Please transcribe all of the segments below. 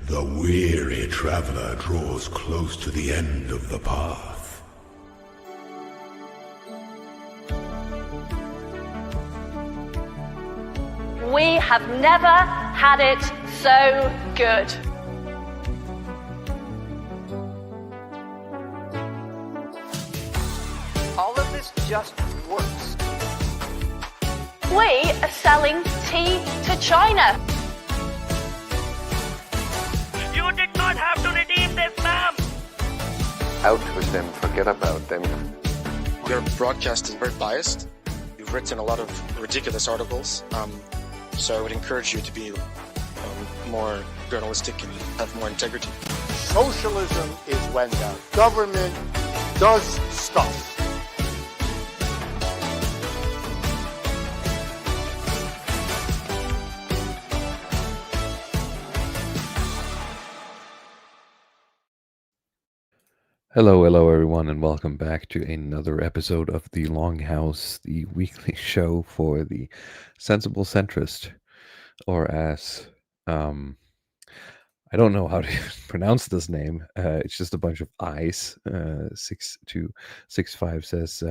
The weary traveler draws close to the end of the path. We have never had it so good. All of this just works. We are selling tea to China. You did not have to redeem this, ma'am! Out with them, forget about them. Your broadcast is very biased. You've written a lot of ridiculous articles, so I would encourage you to be more journalistic and have more integrity. Socialism is when the government does stuff. Hello everyone, and welcome back to another episode of the Longhouse, the weekly show for the sensible centrist, or as I don't know how to pronounce this name. It's just a bunch of I's. 6265 says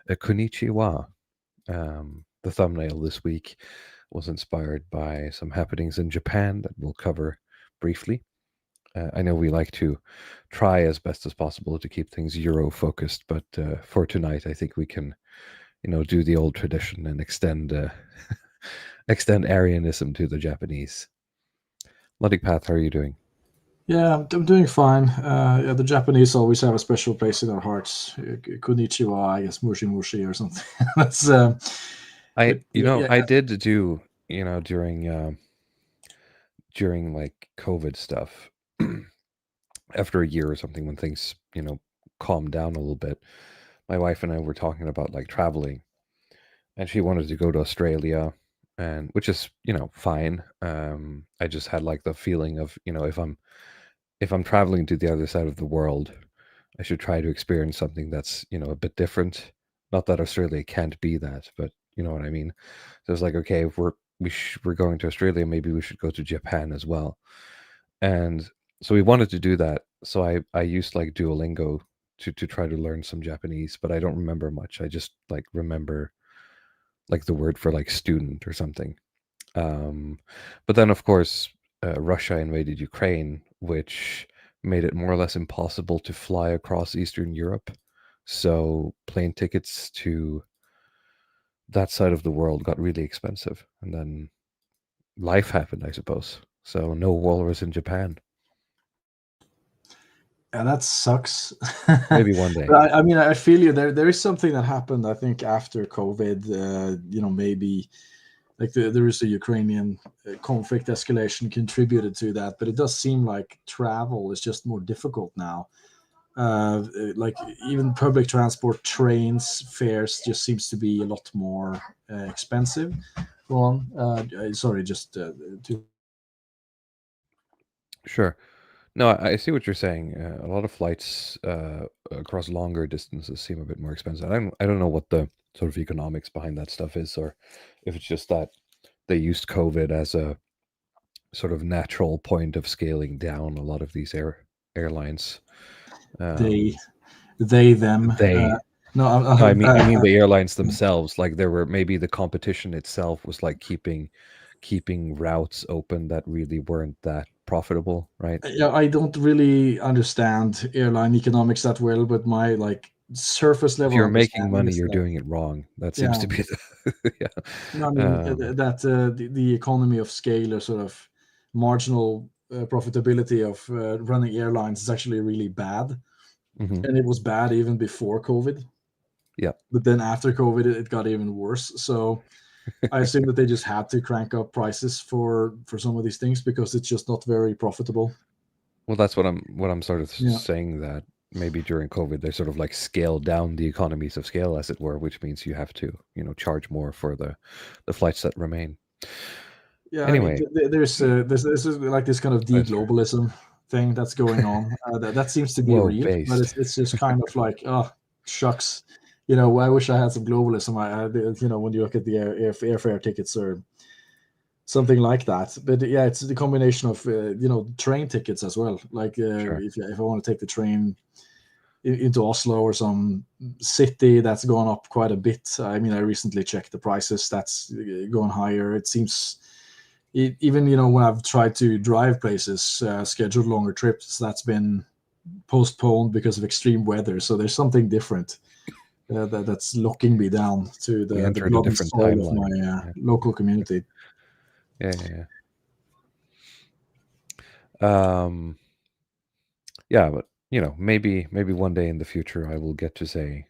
konnichiwa. The thumbnail this week was inspired by some happenings in Japan that we'll cover briefly. I know we like to try as best as possible to keep things Euro-focused, but for tonight, I think we can, do the old tradition and extend Aryanism to the Japanese. Ludwig Path, how are you doing? Yeah, I'm doing fine. The Japanese always have a special place in our hearts. Konnichiwa, I guess, mushi mushi or something. That's I did do during like COVID stuff. After a year or something, when things calmed down a little bit, my wife and I were talking about like traveling, and she wanted to go to Australia, and which is fine. I just had like the feeling of if I'm traveling to the other side of the world, I should try to experience something that's a bit different. Not that Australia can't be that, but you know what I mean. So it's like, okay, if we're going to Australia, maybe we should go to Japan as well. And so we wanted to do that. So I used like Duolingo to try to learn some Japanese, but I don't remember much. I just like remember like the word for like student or something. But then of course Russia invaded Ukraine, which made it more or less impossible to fly across Eastern Europe. So plane tickets to that side of the world got really expensive, and then life happened, I suppose. So no walrus in Japan. Yeah, that sucks. Maybe one day. But I mean, I feel you. There is something that happened, I think, after COVID. Maybe like the Russo-Ukrainian conflict escalation contributed to that. But it does seem like travel is just more difficult now. Like even public transport, trains, fares just seems to be a lot more expensive. Go on. Sorry, just to. Sure. No, I see what you're saying. A lot of flights across longer distances seem a bit more expensive. I don't know what the sort of economics behind that stuff is, or if it's just that they used COVID as a sort of natural point of scaling down a lot of these airlines. Them. No, I mean the airlines themselves. Like there were maybe the competition itself was like keeping routes open that really weren't that profitable, right? Yeah, I don't really understand airline economics that well, but my like surface level. If you're making money, you're doing it wrong. That seems to be the yeah. No, I mean that the economy of scale or sort of marginal profitability of running airlines is actually really bad, and it was bad even before COVID. Yeah, but then after COVID, it got even worse. So I assume that they just had to crank up prices for some of these things because it's just not very profitable. Well, that's what I'm sort of saying, that maybe during COVID they sort of like scaled down the economies of scale, as it were, which means you have to charge more for the flights that remain. Yeah. Anyway, I mean, there's like this kind of de-globalism thing that's going on. That seems to be real, but it's just kind of like, oh shucks. I wish I had some globalism. When you look at the airfare tickets are something like that. But yeah, it's the combination of train tickets as well. Like Sure. if I want to take the train into Oslo or some city, that's gone up quite a bit. I mean, I recently checked the prices. That's gone higher. It seems even when I've tried to drive places, scheduled longer trips, that's been postponed because of extreme weather. So there's something different that's locking me down to We the entered a blood and different soul of my timeline. local community. Yeah. Yeah, but maybe one day in the future I will get to say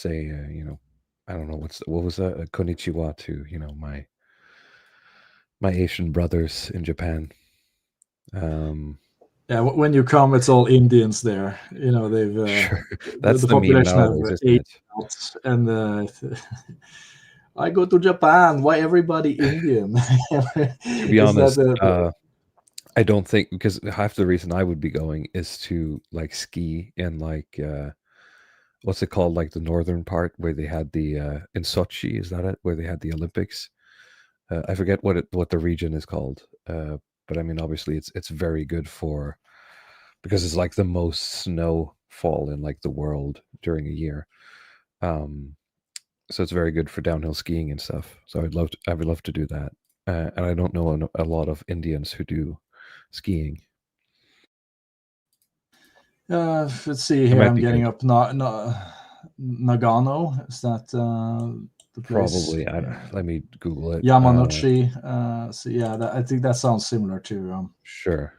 I don't know what was that, konnichiwa to my Asian brothers in Japan. Yeah, when you come, it's all Indians there. They've Sure, that's the the meme population have nowadays, isn't aged it? out, and I go to Japan. Why everybody Indian? To be Is that honest, I don't think, because half the reason I would be going is to like ski in like what's it called, like the northern part where they had the in Sochi, is that it? Where they had the Olympics? I forget what the region is called, but I mean, obviously, it's very good for because it's like the most snowfall in like the world during a year. So it's very good for downhill skiing and stuff. So I would love to do that. And I don't know a lot of Indians who do skiing. let's see It here. might I'm be getting good. up Nagano. Is that the place? Probably. Let me Google it. Yamanouchi. So yeah, I think that sounds similar Sure.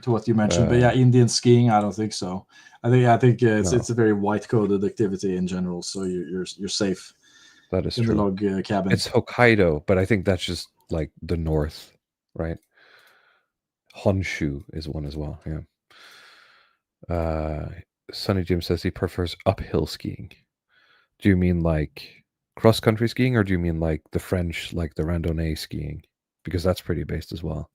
to what you mentioned. But yeah, Indian skiing, I don't think so. I think it's No, a very white coded activity in general. So you're safe that is in the true. log cabin. It's Hokkaido, but I think that's just like the north, right? Honshu is one as well. Yeah. Sunny Jim says he prefers uphill skiing. Do you mean like cross country skiing, or do you mean like the French, like the randonnée skiing? Because that's pretty based as well.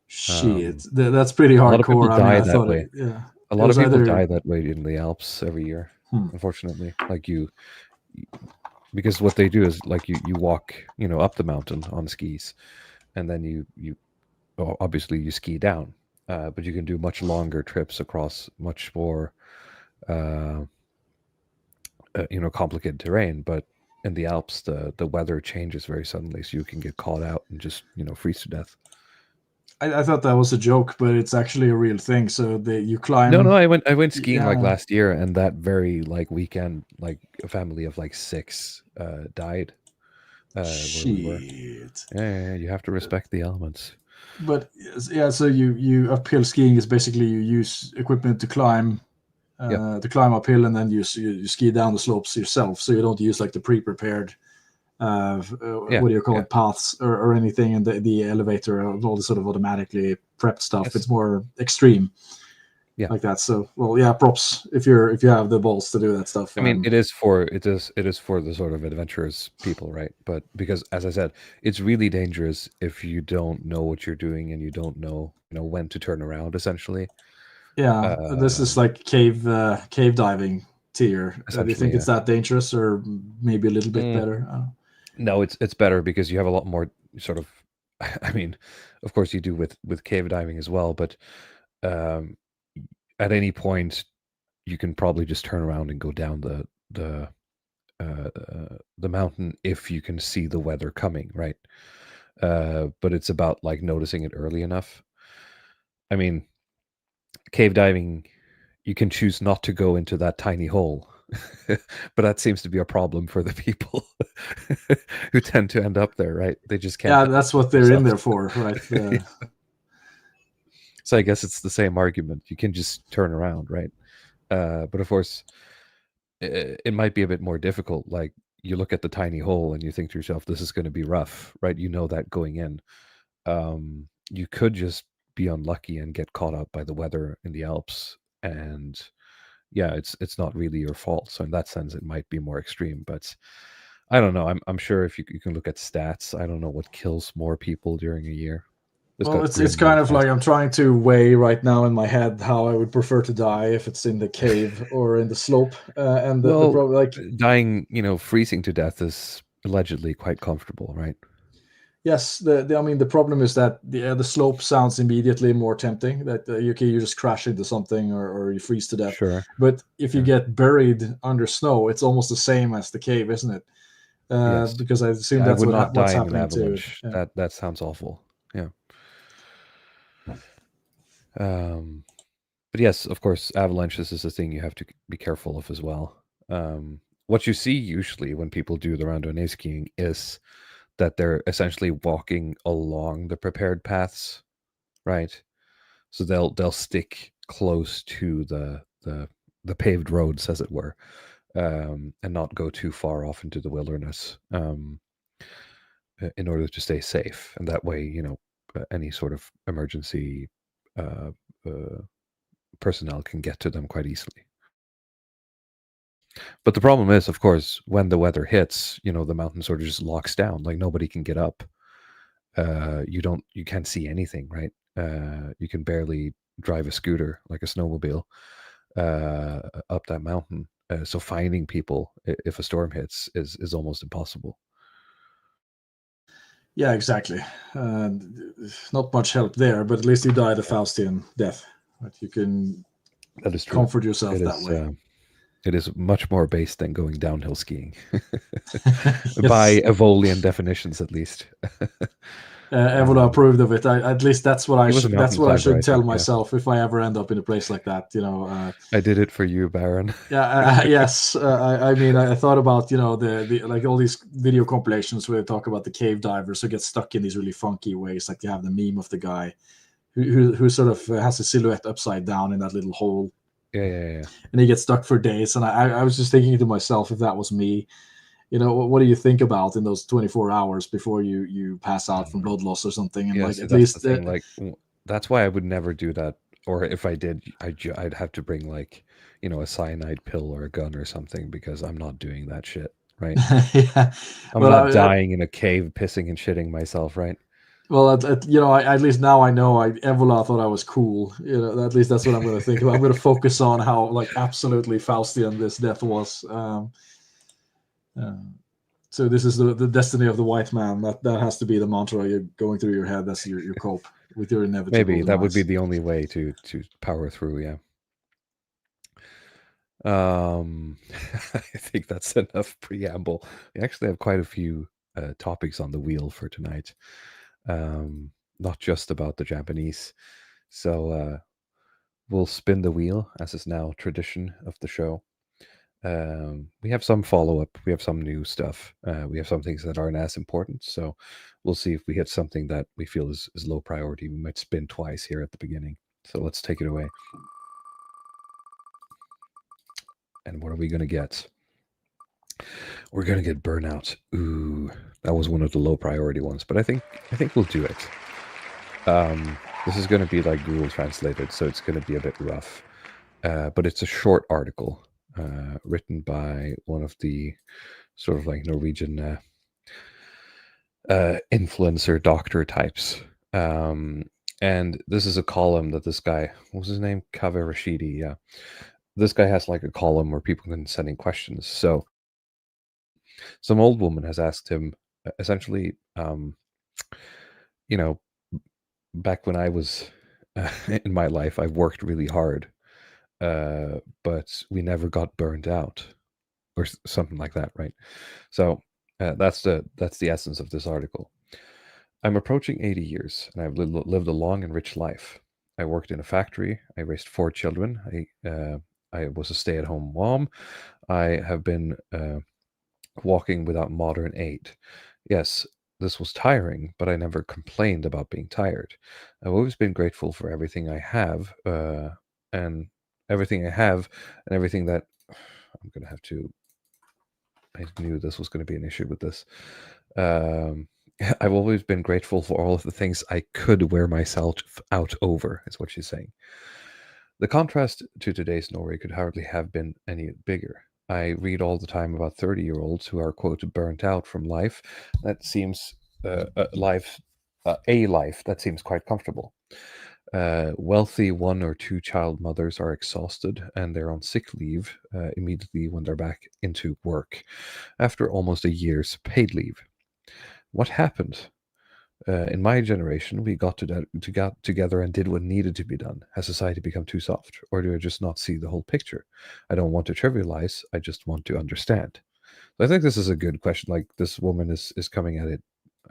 Shit, that's pretty A lot of people hardcore. I mean, die I that thought way. A it lot of was people either die that way in the Alps every year, hmm. unfortunately. Like because what they do is like you walk, up the mountain on skis, and then you obviously you ski down, but you can do much longer trips across much more, complicated terrain. But in the Alps, the weather changes very suddenly, so you can get caught out and just freeze to death. I thought that was a joke, but it's actually a real thing. So you climb. No, I went skiing like Yeah. last year, and that very like weekend, like a family of like 6 died where we were. Shit. Yeah, you have to respect the elements. But yeah, so you uphill skiing is basically you use equipment to climb Yep. uphill, and then you ski down the slopes yourself. So you don't use like the pre-prepared Yeah, what do you call yeah. it, paths or anything, and the elevator and all the sort of automatically prepped stuff. Yes. It's more extreme. Yeah. Like that. So well, yeah, props if you have the balls to do that stuff. I mean, it is for the sort of adventurous people, right? But because, as I said, it's really dangerous if you don't know what you're doing and you don't know, when to turn around. Essentially, yeah, this is like cave diving tier. Do you think yeah. it's that dangerous, or maybe a little bit better? No, it's better because you have a lot more sort of. I mean, of course you do with cave diving as well, but at any point you can probably just turn around and go down the mountain if you can see the weather coming, right? But it's about like noticing it early enough. I mean, cave diving, you can choose not to go into that tiny hole, but that seems to be a problem for the people who tend to end up there, right? They just can't. Yeah, that's what they're in there for, right? So I guess it's the same argument. You can just turn around, right? But of course, it might be a bit more difficult. Like you look at the tiny hole and you think to yourself, "This is going to be rough," right? You know that going in. You could just be unlucky and get caught up by the weather in the Alps, and yeah, it's not really your fault. So in that sense, it might be more extreme. But I don't know. I'm sure if you can look at stats, I don't know what kills more people during a year. Well, it's kind of like I'm trying to weigh right now in my head how I would prefer to die, if it's in the cave or in the slope. And the problem, like dying, freezing to death is allegedly quite comfortable, right? Yes, I mean the problem is that the slope sounds immediately more tempting. That you just crash into something or you freeze to death. Sure. But if you Yeah. get buried under snow, it's almost the same as the cave, isn't it? Yes. Because I assume Yeah, I that's would not what's die in an happening to it. avalanche. Yeah. That sounds awful. Yeah. But yes, of course, avalanches is a thing you have to be careful of as well. What you see usually when people do the randonnée skiing is that they're essentially walking along the prepared paths, right? So they'll stick close to the paved roads, as it were, and not go too far off into the wilderness, in order to stay safe. And that way, any sort of emergency uh, uh, personnel can get to them quite easily. But the problem is, of course, when the weather hits, the mountain sort of just locks down. Like nobody can get up. You can't see anything, right? You can barely drive a scooter like a snowmobile up that mountain. So finding people if a storm hits is almost impossible. Yeah, exactly. Not much help there, but at least you die the Faustian death. But you can That is true. comfort yourself It that is. way. It is much more based than going downhill skiing, by Yes. Evolian definitions, at least. Evola approved of it. At least that's what I He was a should. That's mountain what I climber, I should tell think. Yeah, myself if I ever end up in a place like that. I did it for you, Baron. Yeah. Yes. I mean, I thought about the like all these video compilations where they talk about the cave divers who get stuck in these really funky ways. Like you have the meme of the guy who sort of has a silhouette upside down in that little hole, Yeah. and he gets stuck for days. And I was just thinking to myself, if that was me, what do you think about in those 24 hours before you pass out from blood loss or something? And Yeah, like see, at that's the least thing. Like, that's why I would never do that. Or if I did, I'd have to bring like, a cyanide pill or a gun or something, because I'm not doing that shit, right? yeah. I'm Well, not dying in a cave, pissing and shitting myself, right? well, at least now I know Evola thought I was cool. At least that's what I'm going to think about. I'm going to focus on how like absolutely Faustian this death was. So this is the destiny of the white man. That has to be the mantra you're going through your head. That's your cope with your inevitable Maybe that would be demise. the only way to power through. Yeah. I think that's enough preamble. We actually have quite a few topics on the wheel for tonight, not just about the Japanese. So we'll spin the wheel, as is now tradition of the show. We have some follow-up, we have some new stuff, we have some things that aren't as important. So we'll see if we hit something that we feel is low priority. We might spin twice here at the beginning. So let's take it away. And what are we going to get? We're going to get burnout. Ooh, that was one of the low priority ones, but I think we'll do it. This is going to be like Google translated, so it's going to be a bit rough. But it's a short article written by one of the sort of like Norwegian influencer doctor types. And this is a column that this guy, what was his name? Kaveh Rashidi. Yeah. This guy has like a column where people can send in questions. So some old woman has asked him essentially, back when I was in my life, I worked really hard, but we never got burned out, or something like that, right? So that's the essence of this article. I'm approaching 80 years, and I've lived a long and rich life. I worked in a factory. I raised 4 children. I was a stay-at-home mom. I have been walking without modern aid. Yes, this was tiring, but I never complained about being tired. I've always been grateful for everything I have, and everything I have, and everything that I'm going to have to. I knew this was going to be an issue with this. I've always been grateful for all of the things I could wear myself out over, is what she's saying. The contrast to today's Norway could hardly have been any bigger. I read all the time about 30-year-olds who are, quote, burnt out from life. That seems a life that seems quite comfortable. Wealthy 1 or 2 child mothers are exhausted, and they're on sick leave immediately when they're back into work after almost a year's paid leave. What happened? In my generation, we got got together and did what needed to be done. Has society become too soft, or do I just not see the whole picture? I don't want to trivialize. I just want to understand. So I think this is a good question. Like, this woman is coming at it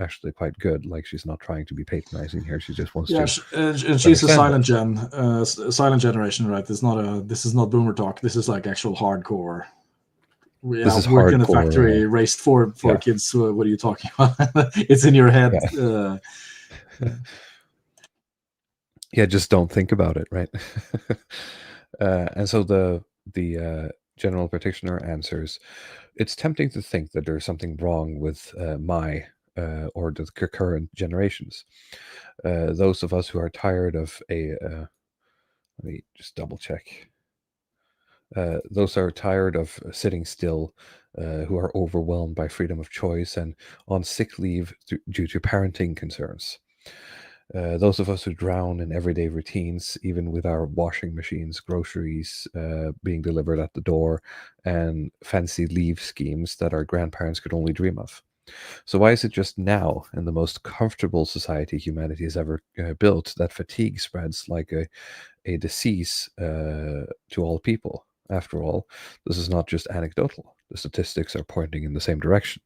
actually quite good. Like, she's not trying to be patronizing here. She just wants Yeah, to and she's a understand silent it. silent generation, right? This is not boomer talk. This is like actual hardcore. This Yeah, is worked in a hardcore. factory, raised four Yeah, kids. What are you talking about? It's in your head. yeah, yeah. Just don't think about it, right? And so the general practitioner answers, it's tempting to think that there's something wrong with my or the current generations. Those of us who are tired of let me just double check. Those are tired of sitting still, who are overwhelmed by freedom of choice and on sick leave due to parenting concerns. Those of us who drown in everyday routines, even with our washing machines, groceries being delivered at the door, and fancy leave schemes that our grandparents could only dream of. So, why is it just now, in the most comfortable society humanity has ever built, that fatigue spreads like a disease to all people? After all, this is not just anecdotal. The statistics are pointing in the same direction.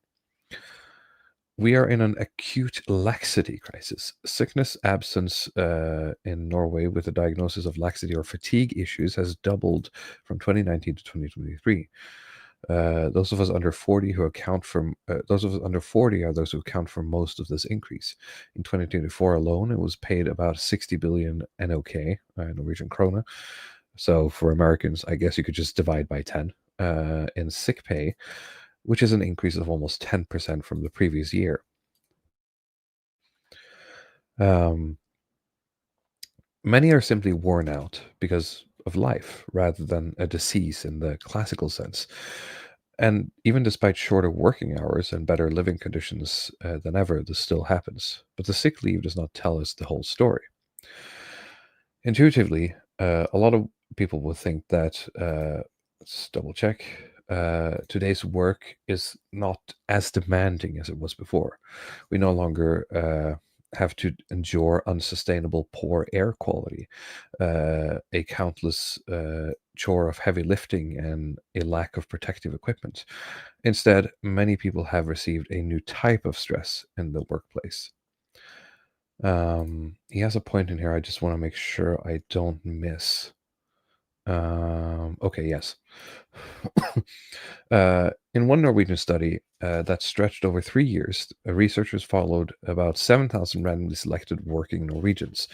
We are in an acute laxity crisis. Sickness absence in Norway with a diagnosis of laxity or fatigue issues has doubled from 2019 to 2023. Those of us under 40 who account for those of us under 40 are those who account for most of this increase. In 2024 alone, it was paid about 60 billion NOK, Norwegian krona. So for Americans, I guess you could just divide by 10 in sick pay, which is an increase of almost 10% from the previous year. Many are simply worn out because of life rather than a disease in the classical sense. And even despite shorter working hours and better living conditions than ever, this still happens. But the sick leave does not tell us the whole story. Intuitively, a lot of people will think that, let's double check, today's work is not as demanding as it was before. We no longer have to endure unsustainable poor air quality, a countless chore of heavy lifting, and a lack of protective equipment. Instead, many people have received a new type of stress in the workplace. He has a point in here. I just want to make sure I don't miss. Okay, yes. In one Norwegian study that stretched over 3 years, researchers followed about 7,000 randomly selected working Norwegians.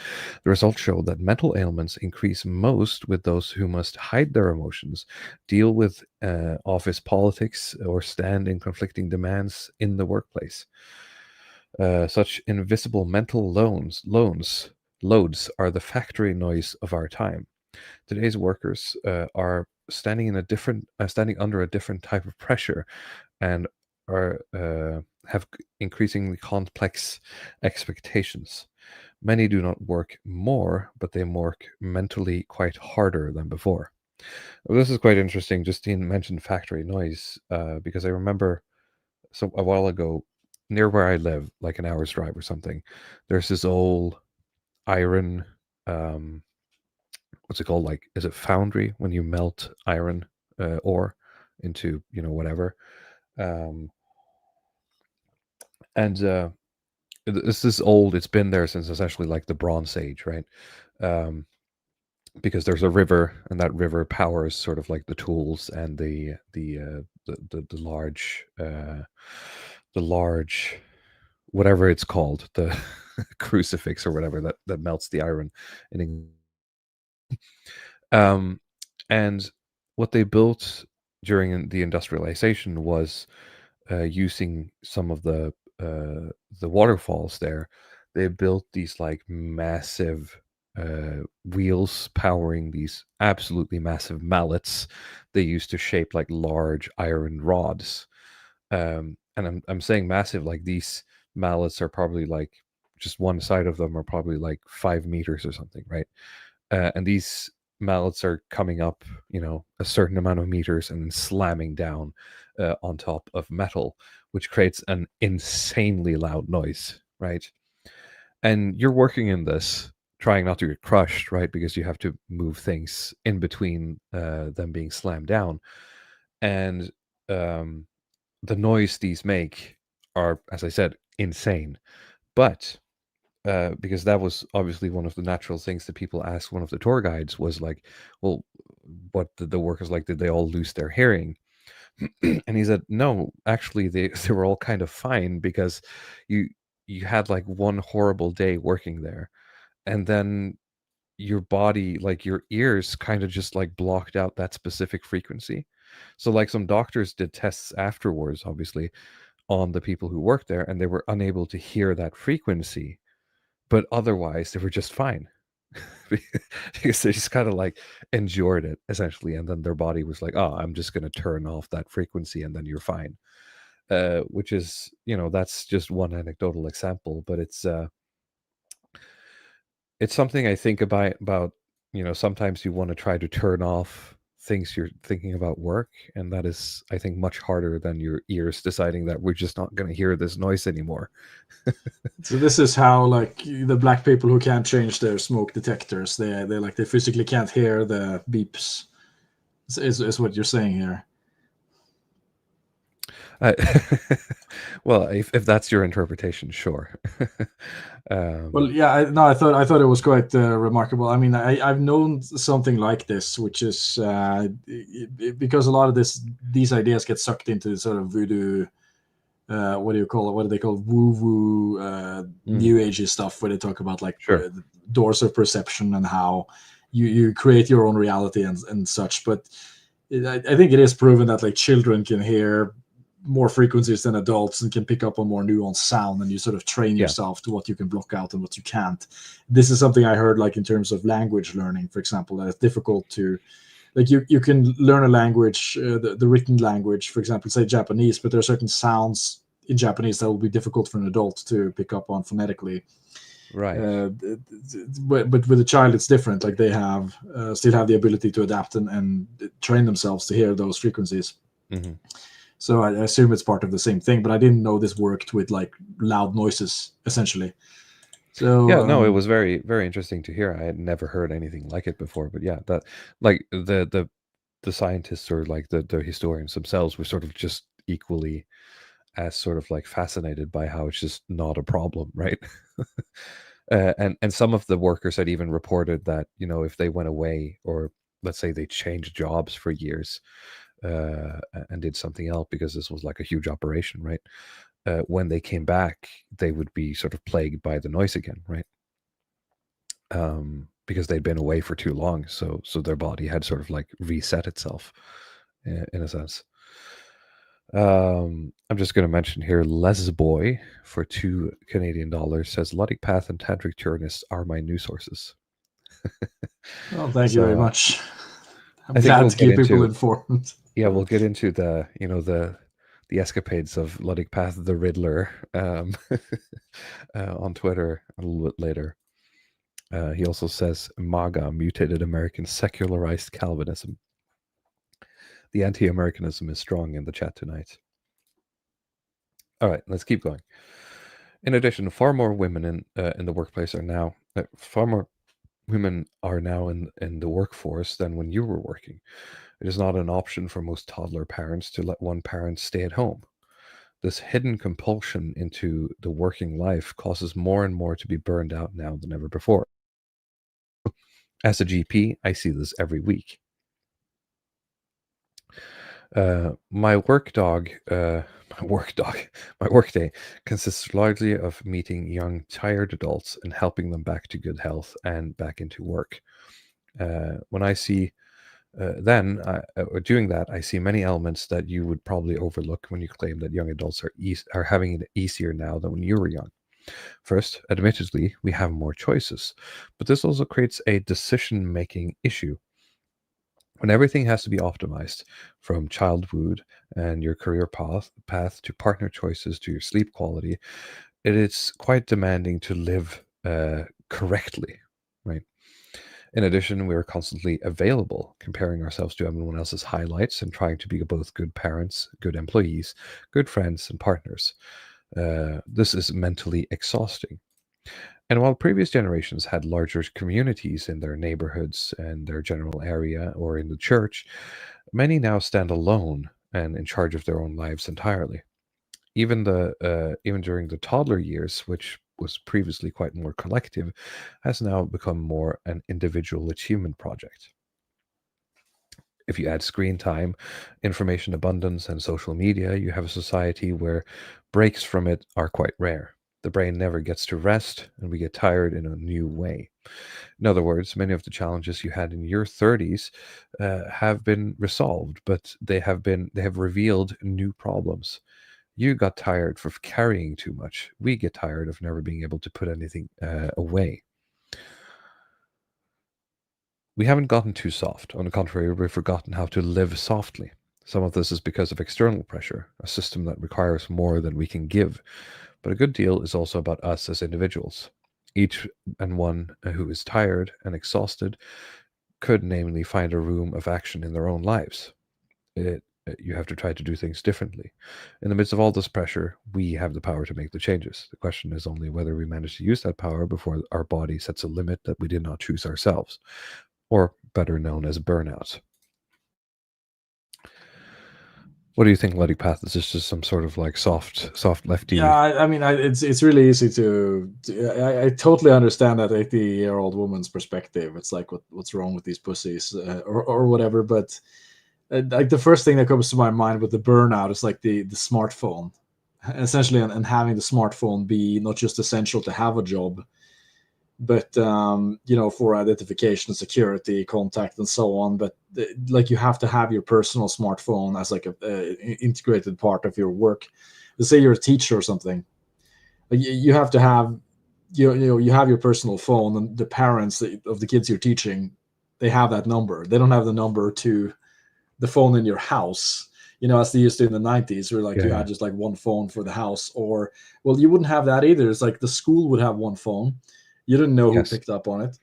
The results showed that mental ailments increase most with those who must hide their emotions, deal with office politics, or stand in conflicting demands in the workplace. Such invisible mental loads are the factory noise of our time. Today's workers are standing under a different type of pressure, and are have increasingly complex expectations. Many do not work more, but they work mentally quite harder than before. Well, this is quite interesting. Justine mentioned factory noise because I remember a while ago, near where I live, like an hour's drive or something, there's this old iron um, what's it called? Like, is it foundry when you melt iron ore into whatever? Um, and this is old. It's been there since essentially like the Bronze Age, right? Um, because there's a river, and that river powers sort of like the tools and the large whatever it's called, the crucifix or whatever that melts the iron in. Um, and what they built during the industrialization was using some of the waterfalls there. They built these like massive wheels powering these absolutely massive mallets they used to shape like large iron rods. And I'm saying massive, like these mallets are probably like, just one side of them are probably like 5 meters or something, right? And these mallets are coming up, a certain amount of meters and then slamming down on top of metal, which creates an insanely loud noise, right? And you're working in this, trying not to get crushed, right? Because you have to move things in between them being slammed down. And um, the noise these make are, as I said, insane. But because that was obviously one of the natural things that people asked one of the tour guides was like, well, what did the workers like? Did they all lose their hearing? And he said, no, actually, they were all kind of fine because you you had like one horrible day working there, and then your body, like your ears, kind of just like blocked out that specific frequency. So like some doctors did tests afterwards, obviously, on the people who worked there, and they were unable to hear that frequency, but otherwise they were just fine. Because they just kind of like endured it essentially, and then their body was like, oh, I'm just going to turn off that frequency and then you're fine. Which is, that's just one anecdotal example, but it's something I think about, sometimes you want to try to turn off things you're thinking about work, and that is, I think, much harder than your ears deciding that we're just not going to hear this noise anymore. So this is how, like, the black people who can't change their smoke detectors, they physically can't hear the beeps, is what you're saying here. Well, if that's your interpretation, sure. Well, yeah, I thought it was quite remarkable. I mean, I've known something like this, which is because a lot of these ideas get sucked into sort of voodoo. What do you call it? What do they call woo-woo new agey stuff, where they talk about like Sure. doors of perception and how you create your own reality and such. But I think it is proven that like children can hear more frequencies than adults and can pick up on more nuanced sound, and you sort of train yourself to what you can block out and what you can't. This is something I heard like in terms of language learning, for example, that it's difficult to, like, you can learn a language, the written language, for example, say Japanese, but there are certain sounds in Japanese that will be difficult for an adult to pick up on phonetically. Right. But with a child, it's different. Like they have still have the ability to adapt and train themselves to hear those frequencies. Mm-hmm. So I assume it's part of the same thing, but I didn't know this worked with like loud noises, essentially. So yeah, no, it was very, very interesting to hear. I had never heard anything like it before, but yeah, that like the scientists or like the historians themselves were sort of just equally as sort of like fascinated by how it's just not a problem, right? And some of the workers had even reported that, if they went away, or let's say they changed jobs for years, and did something else, because this was like a huge operation, right? When they came back, they would be sort of plagued by the noise again, right? Because they'd been away for too long, so their body had sort of like reset itself, in a sense. I'm just going to mention here, Lesboy for $2 Canadian says Ludic Path and Tantric Turnus are my news sources. Well, thank you very much. I'm I think glad we'll to keep get people into- informed. Yeah, we'll get into the escapades of Ludic Path the Riddler on Twitter a little bit later. He also says MAGA, mutated American secularized Calvinism. The anti-Americanism is strong in the chat tonight. All right, let's keep going. In addition, far more women in the workplace are now far more women are now in the workforce than when you were working. It is not an option for most toddler parents to let one parent stay at home. This hidden compulsion into the working life causes more and more to be burned out now than ever before. As a GP, I see this every week. My work day consists largely of meeting young, tired adults and helping them back to good health and back into work. When I see doing that, I see many elements that you would probably overlook when you claim that young adults are having it easier now than when you were young. First, admittedly, we have more choices, but this also creates a decision-making issue. When everything has to be optimized, from childhood and your career path to partner choices to your sleep quality, it is quite demanding to live correctly, right? In addition, we are constantly available, comparing ourselves to everyone else's highlights and trying to be both good parents, good employees, good friends, and partners. This is mentally exhausting. And while previous generations had larger communities in their neighborhoods and their general area or in the church, many now stand alone and in charge of their own lives entirely. Even during the toddler years, which was previously quite more collective, has now become more an individual achievement project. If you add screen time, information abundance, and social media, you have a society where breaks from it are quite rare. The brain never gets to rest, and we get tired in a new way. In other words, many of the challenges you had in your 30s have been resolved, but they have revealed new problems. You got tired for carrying too much. We get tired of never being able to put anything away. We haven't gotten too soft. On the contrary, we've forgotten how to live softly. Some of this is because of external pressure, a system that requires more than we can give. But a good deal is also about us as individuals. Each and one who is tired and exhausted could namely find a room of action in their own lives. You have to try to do things differently. In the midst of all this pressure, we have the power to make the changes. The question is only whether we manage to use that power before our body sets a limit that we did not choose ourselves, or better known as burnout. What do you think, Letty Path? Is this just some sort of like soft lefty? Yeah, I mean, it's really easy I totally understand that 80-year-old woman's perspective. It's like, what's wrong with these pussies, or whatever. But like the first thing that comes to my mind with the burnout is like the smartphone, essentially, and having the smartphone be not just essential to have a job, but for identification, security, contact, and so on. But like you have to have your personal smartphone as like a integrated part of your work. Let's say you're a teacher or something, you have to have you have your personal phone, and the parents of the kids you're teaching, they have that number. They don't have the number to the phone in your house, as they used to in the 90s, where like you had just like one phone for the house. Or, well, you wouldn't have that either. It's like the school would have one phone. You didn't know who picked up on it.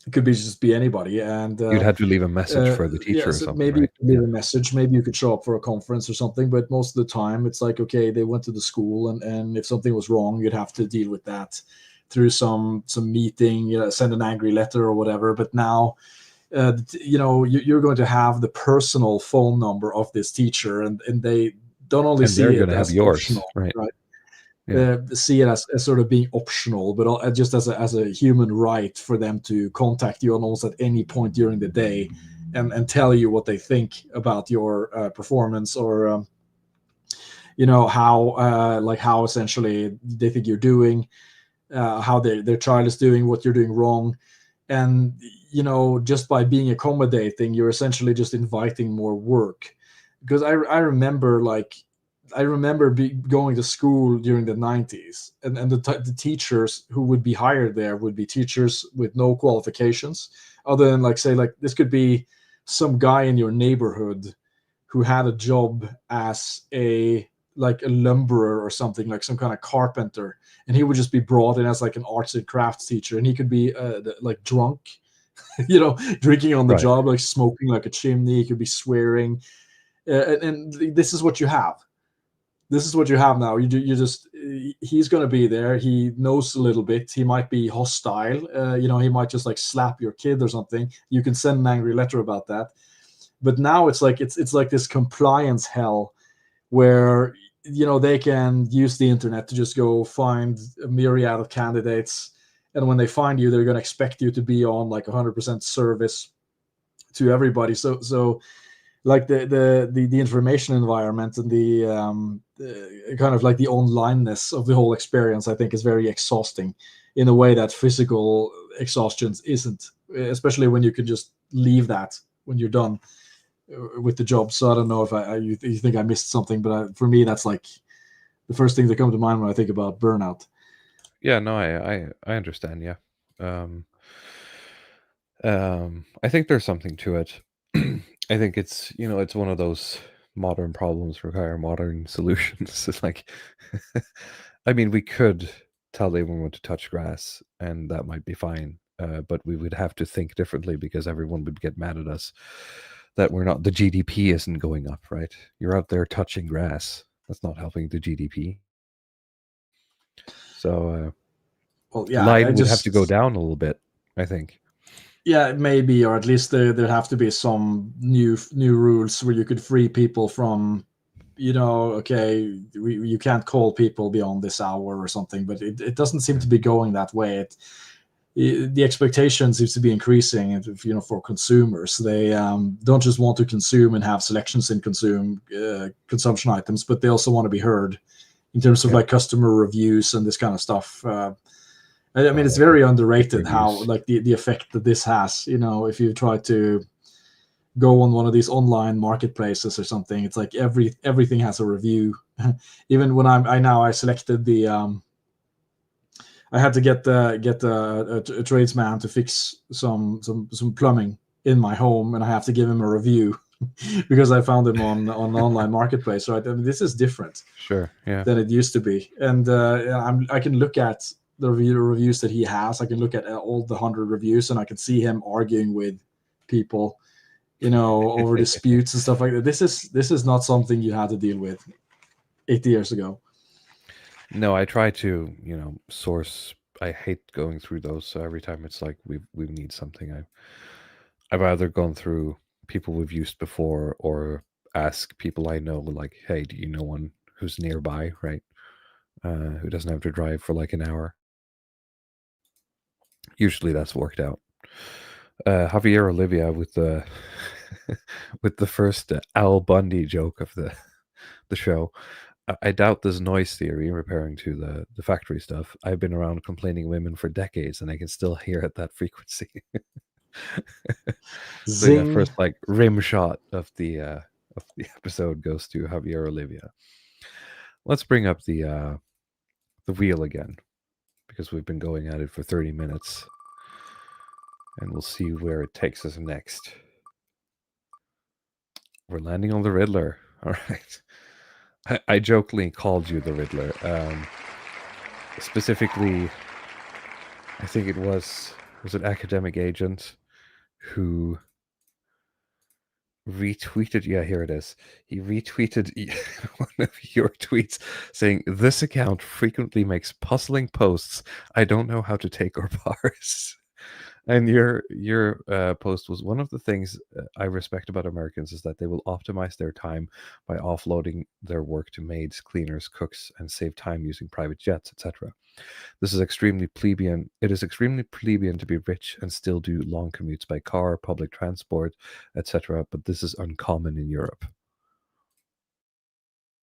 It could just be anybody, and you'd have to leave a message for the teacher or something. Maybe right? you could leave a message. Maybe you could show up for a conference or something. But most of the time, it's like, okay, they went to the school, and if something was wrong, you'd have to deal with that through some meeting, send an angry letter or whatever. But now, you're going to have the personal phone number of this teacher, and they don't only see it as optional, right? See it as sort of being optional, but just as a human right for them to contact you almost at any point during the day, and tell you what they think about your performance, or how essentially they think you're doing, how their child is doing, what you're doing wrong. And just by being accommodating, you're essentially just inviting more work. Because I remember going to school during the 90s, and the teachers who would be hired there would be teachers with no qualifications, other than this could be some guy in your neighborhood who had a job as a lumberer or something, like some kind of carpenter, and he would just be brought in as like an arts and crafts teacher, and he could be drunk, drinking on the job, like smoking like a chimney. He could be swearing, and this is what you have. This is what you have now. He's going to be there. He knows a little bit. He might be hostile. He might just like slap your kid or something. You can send an angry letter about that. But now it's like this compliance hell where, they can use the internet to just go find a myriad of candidates. And when they find you, they're going to expect you to be on like 100% service to everybody. So like the information environment and the kind of like the onlineness of the whole experience, I think, is very exhausting in a way that physical exhaustion isn't, especially when you can just leave that when you're done with the job. So I don't know if you think I missed something, but for me, that's like the first thing that comes to mind when I think about burnout. Yeah, no, I understand. Yeah. I think there's something to it. I think it's one of those modern problems require modern solutions. It's like, I mean, we could tell everyone to touch grass, and that might be fine. But we would have to think differently, because everyone would get mad at us that the GDP isn't going up, right? You're out there touching grass. That's not helping the GDP. So Well, yeah, line would have to go down a little bit, I think. Yeah, maybe, or at least there'd have to be some new rules where you could free people from, okay, you can't call people beyond this hour or something. But it doesn't seem to be going that way. The expectation seems to be increasing, for consumers. They don't just want to consume and have selections in consumption items, but they also want to be heard in terms of like customer reviews and this kind of stuff. I mean, it's very underrated how like the effect that this has. If you try to go on one of these online marketplaces or something, it's like everything has a review. Even when I selected the I had to get a tradesman to fix some plumbing in my home, and I have to give him a review because I found him on online marketplace. Right? I mean, this is different, than it used to be, and I can look at the reviews that he has. I can look at all the 100 reviews, and I can see him arguing with people, over disputes and stuff like that. This is not something you had to deal with 8 years ago. No, I try to, source. I hate going through those. So every time it's like we need something, I've either gone through people we've used before or ask people I know, like, hey, do you know one who's nearby, right? Who doesn't have to drive for like an hour. Usually that's worked out. Javier Olivia with the with the first Al Bundy joke of the show. I doubt this noise theory, referring to the factory stuff. I've been around complaining women for decades, and I can still hear at that frequency. So yeah, first like rim shot of the episode goes to Javier Olivia. Let's bring up the wheel again, because we've been going at it for 30 minutes, and we'll see where it takes us next. We're landing on the Riddler. All right. I jokingly called you the Riddler. Specifically, I think it was an academic agent who retweeted. Yeah, here it is. He retweeted one of your tweets saying, "This account frequently makes puzzling posts I don't know how to take or parse." And your post was, one of the things I respect about Americans is that they will optimize their time by offloading their work to maids, cleaners, cooks, and save time using private jets, etc. This is extremely plebeian. It is extremely plebeian to be rich and still do long commutes by car, public transport, etc. But this is uncommon in Europe.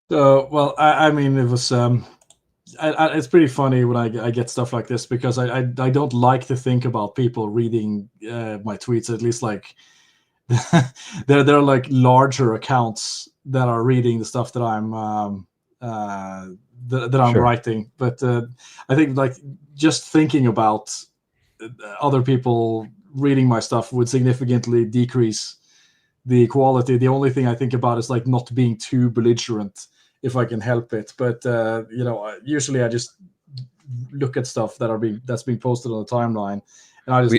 Well, I mean, it was. It's pretty funny when I get stuff like this, because I don't like to think about people reading my tweets. At least like there are like larger accounts that are reading the stuff that I'm writing. But I think like just thinking about other people reading my stuff would significantly decrease the quality. The only thing I think about is like not being too belligerent if I can help it. But usually I just look at stuff that's being posted on the timeline, and I just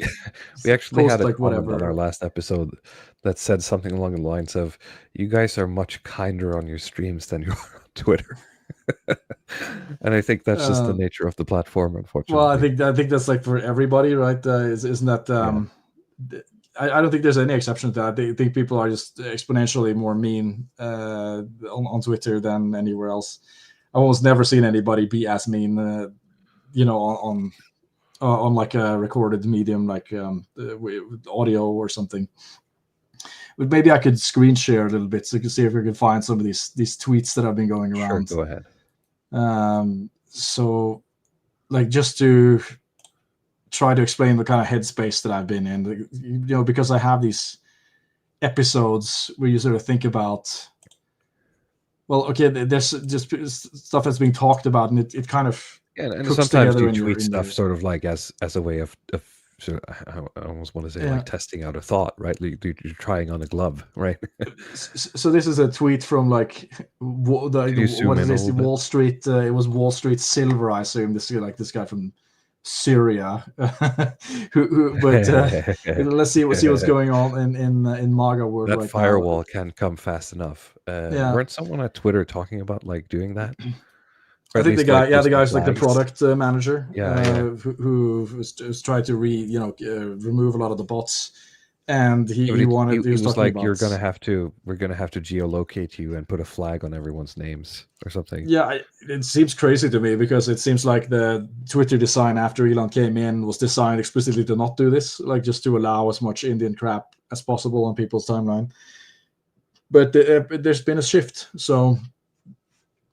we actually had a like comment whatever on our last episode that said something along the lines of, "You guys are much kinder on your streams than you are on Twitter." And I think that's just the nature of the platform, unfortunately. Well, I think that's like for everybody, right? Isn't that? I don't think there's any exception to that. I think people are just exponentially more mean on Twitter than anywhere else. I've almost never seen anybody be as mean, on like a recorded medium, like audio or something. But maybe I could screen share a little bit so you can see if we can find some of these tweets that have been going around. Sure, go ahead. So, like, just to try to explain the kind of headspace that I've been in, because I have these episodes where you sort of think about, well, okay, there's just stuff that's being talked about, and it kind of and sometimes you tweet stuff sort of like as a way of sort of, I almost want to say like testing out a thought, right? You're trying on a glove, right? So this is a tweet from like what is this? Wall Street. It was Wall Street Silver, I assume. This guy from Syria. But let's see what's going on in MAGA world. That firewall can't come fast enough. Weren't someone at Twitter talking about like doing that? Or I at think the least, guy, like, yeah, with the some guy's like the flags. product manager, Yeah. who was trying to remove a lot of the bots, and Yeah, but he he was was talking like, about. we're gonna have to geolocate you and put a flag on everyone's names or something. Yeah, it seems crazy to me because it seems like the Twitter design after Elon came in was designed explicitly to not do this, like just to allow as much Indian crap as possible on people's timeline. But there's been a shift, so.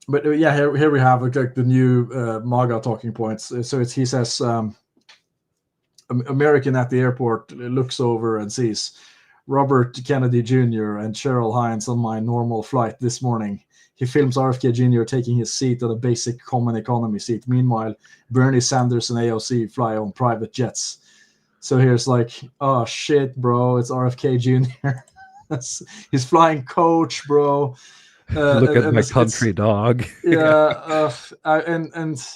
But yeah, here we have like the new MAGA talking points. So he says American at the airport looks over and sees Robert Kennedy Jr. and Cheryl Hines on my normal flight this morning. He films RFK Jr. taking his seat on a basic common economy seat. Meanwhile, Bernie Sanders and AOC fly on private jets. So here's like, oh shit, bro, it's RFK Jr. He's flying coach, bro. Look at my it's country, dog. yeah, and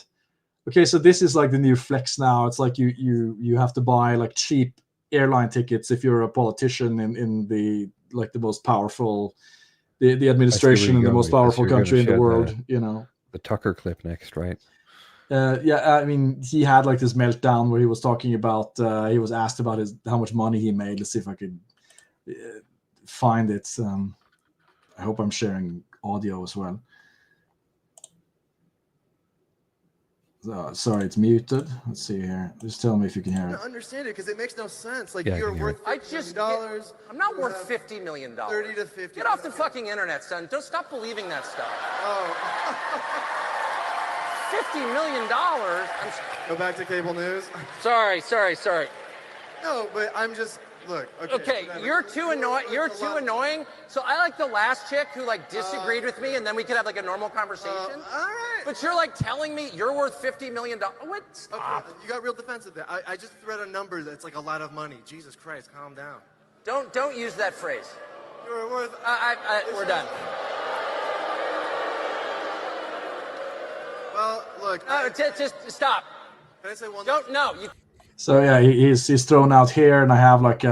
okay, so this is like the new flex now. It's like you have to buy like cheap airline tickets if you're a politician in the like the most powerful the administration in the most powerful country in the world, you know. The Tucker clip next, right? Yeah, I mean, he had like this meltdown where he was talking about he was asked about how much money he made. Let's see if I could find it. I hope I'm sharing audio as well. Sorry, it's muted. Let's see here. Just tell me if you can hear it. I don't understand it because it makes no sense. Like, Yeah, you're worth $50 I'm not worth $50 million. 30 to 50. Get off the fucking internet, son. Don't stop believing that stuff. Oh. $50 million? Go back to cable news. Sorry. No, but I'm just look. Okay, you're too annoying. You're too annoying. So I like the last chick who like disagreed with me, and then we could have like a normal conversation. All right. But you're like telling me you're worth $50 million. What? Stop. Okay, you got real defensive there. I just read a number that's like a lot of money. Jesus Christ, calm down. Don't use that phrase. You're worth. We're done. Well, look. Just stop. Can I say one? Don't no. So yeah, he's thrown out here, and I have like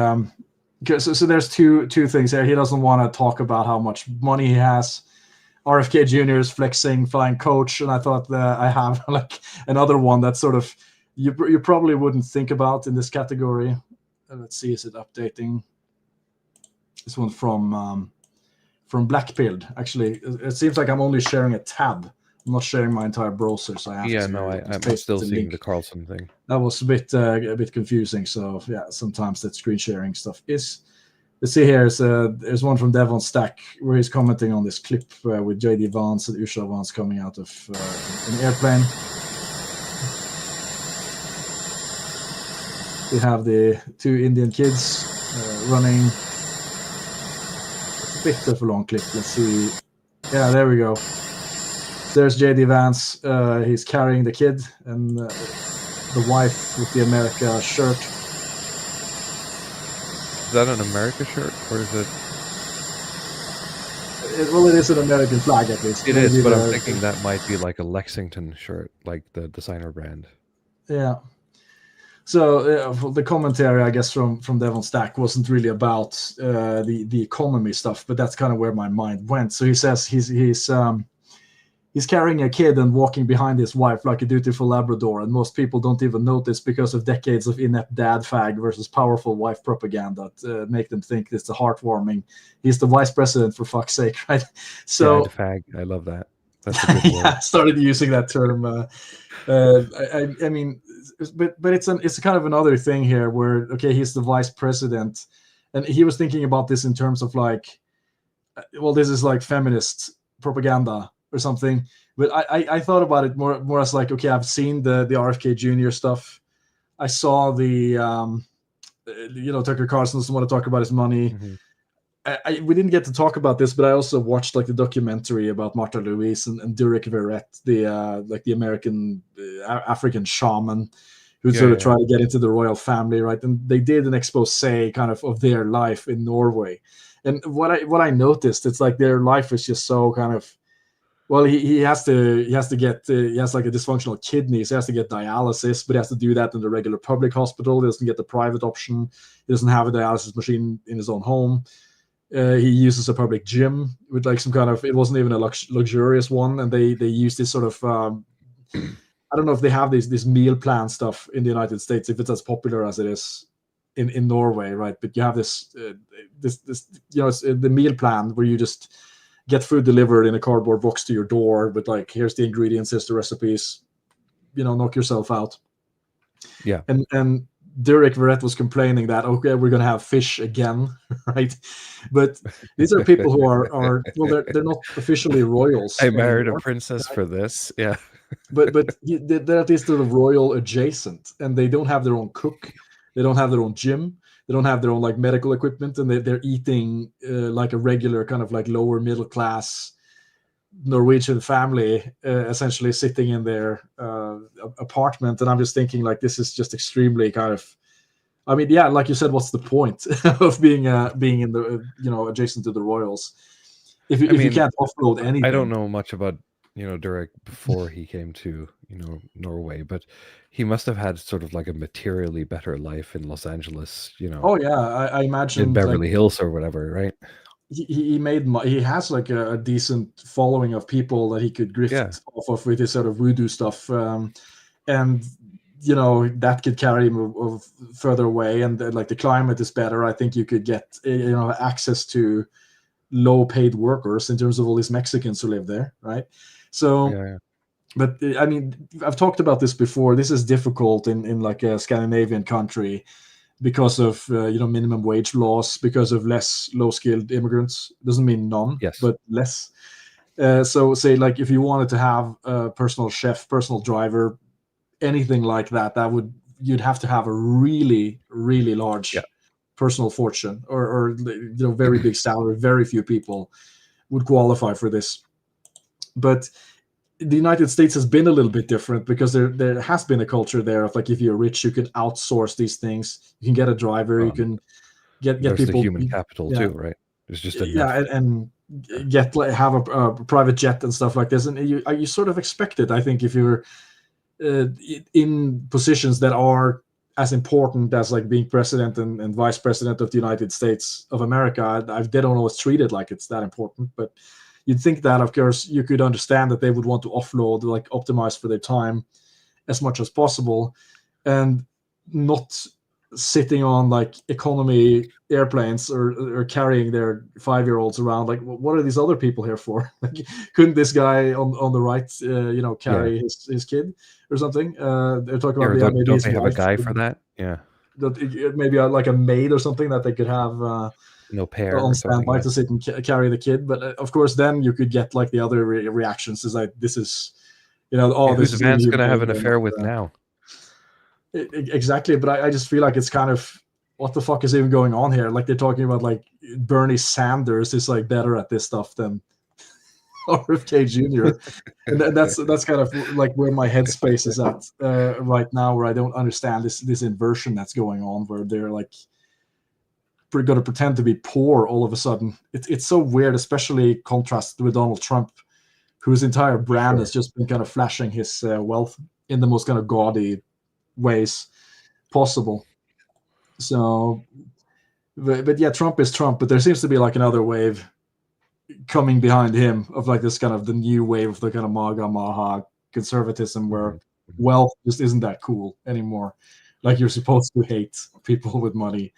so there's two things here. He doesn't want to talk about how much money he has. RFK Jr. is flexing, flying coach, and I thought that I have like another one that sort of you probably wouldn't think about in this category. Let's see, is it updating? This one from Blackpilled. Actually, it seems like I'm only sharing a tab. I'm not sharing my entire browser, so I have I'm still seeing the Carlson thing. That was a bit confusing. So yeah, sometimes that screen sharing stuff is. Let's see here. There's one from Devon Stack where he's commenting on this clip with JD Vance and Ursula Vance coming out of an airplane. We have the two Indian kids running. It's a bit of a long clip. Let's see. Yeah, there we go. There's JD Vance. He's carrying the kid and the wife with the America shirt. Is that an America shirt, or is it? Well, it is an American flag at least. It is, but I'm thinking that might be like a Lexington shirt, like the designer brand. Yeah. So the commentary, I guess, from Devon Stack wasn't really about the economy stuff, but that's kind of where my mind went. So he says he's carrying a kid and walking behind his wife like a dutiful Labrador, and most people don't even notice because of decades of inept dad fag versus powerful wife propaganda make them think it's a heartwarming. He's the vice president, for fuck's sake, right? So dad fag, I love that. That's a good word. yeah, I started using that term. I mean, but it's kind of another thing here where okay, he's the vice president, and he was thinking about this in terms of like, well, this is like feminist propaganda or something, but I thought about it more as like, okay, I've seen the RFK Jr. stuff. I saw the Tucker Carlson doesn't want to talk about his money. Mm-hmm. We didn't get to talk about this, but I also watched like the documentary about Martha Louise and Durek Verrett, the American African shaman who sort of tried to get into the royal family, right? And they did an expose kind of their life in Norway. And what I noticed, it's like their life is just so kind of, well, he has like a dysfunctional kidney, so he has to get dialysis, but he has to do that in the regular public hospital. He doesn't get the private option. He doesn't have a dialysis machine in his own home. He uses a public gym with like some kind of, it wasn't even a luxurious one, and they use this sort of I don't know if they have this meal plan stuff in the United States, if it's as popular as it is in Norway, right? But you have this it's the meal plan where you just get food delivered in a cardboard box to your door, but like, here's the ingredients, here's the recipes, knock yourself out. Yeah. And Derek Verrett was complaining that, okay, we're going to have fish again, right? But these are people who are well, they're not officially royals. I married anymore, a princess right? for this. Yeah. but they're at least sort of royal adjacent, and they don't have their own cook, they don't have their own gym, they don't have their own like medical equipment, and they're eating like a regular kind of like lower middle class Norwegian family, essentially sitting in their apartment. And I'm just thinking, like, this is just extremely kind of, I mean, yeah, like you said, what's the point of being in the adjacent to the royals if you can't offload anything? I don't know much about Derek before he came to Norway, but he must have had sort of like a materially better life in Los Angeles. Oh yeah, I imagine in Beverly Hills or whatever, right? He has like a decent following of people that he could grift off of with his sort of voodoo stuff, and that could carry him further away. And like, the climate is better. I think you could get access to low paid workers in terms of all these Mexicans who live there, right? So but I mean, I've talked about this before. This is difficult in like a Scandinavian country because of minimum wage laws, because of less low-skilled immigrants. Doesn't mean none, but less. So say, like, if you wanted to have a personal chef, personal driver, anything like that, you'd have to have a really, really large personal fortune, or very big salary. Very few people would qualify for this. But the United States has been a little bit different, because there has been a culture there of, like, if you're rich, you can outsource these things. You can get a driver, you can get there's people. The human capital too, right? There's just and get have a private jet and stuff like this, and you sort of expect it. I think if you're in positions that are as important as like being president and vice president of the United States of America, they don't always treat it like it's that important, but you'd think that, of course, you could understand that they would want to offload, like optimize for their time as much as possible, and not sitting on like economy airplanes or carrying their 5-year-olds around. Like, what are these other people here for? Like, couldn't this guy on the right, carry his kid or something? They're talking about don't they have a guy for that? Yeah, maybe like a maid or something that they could have. Pair on standby to sit and carry the kid. But of course, then you could get like the other reactions is like, this is, this man's going to have an affair with now. Exactly. But I just feel like it's kind of, what the fuck is even going on here? Like, they're talking about like Bernie Sanders is like better at this stuff than RFK Jr. And that's kind of like where my headspace is at right now, where I don't understand this inversion that's going on, where they're like going to pretend to be poor all of a sudden. It's so weird, especially contrasted with Donald Trump, whose entire brand has just been kind of flashing his wealth in the most kind of gaudy ways possible. So, but yeah, Trump is Trump, but there seems to be like another wave coming behind him of like this kind of the new wave of the kind of MAGA Maha conservatism, where wealth just isn't that cool anymore. Like, you're supposed to hate people with money.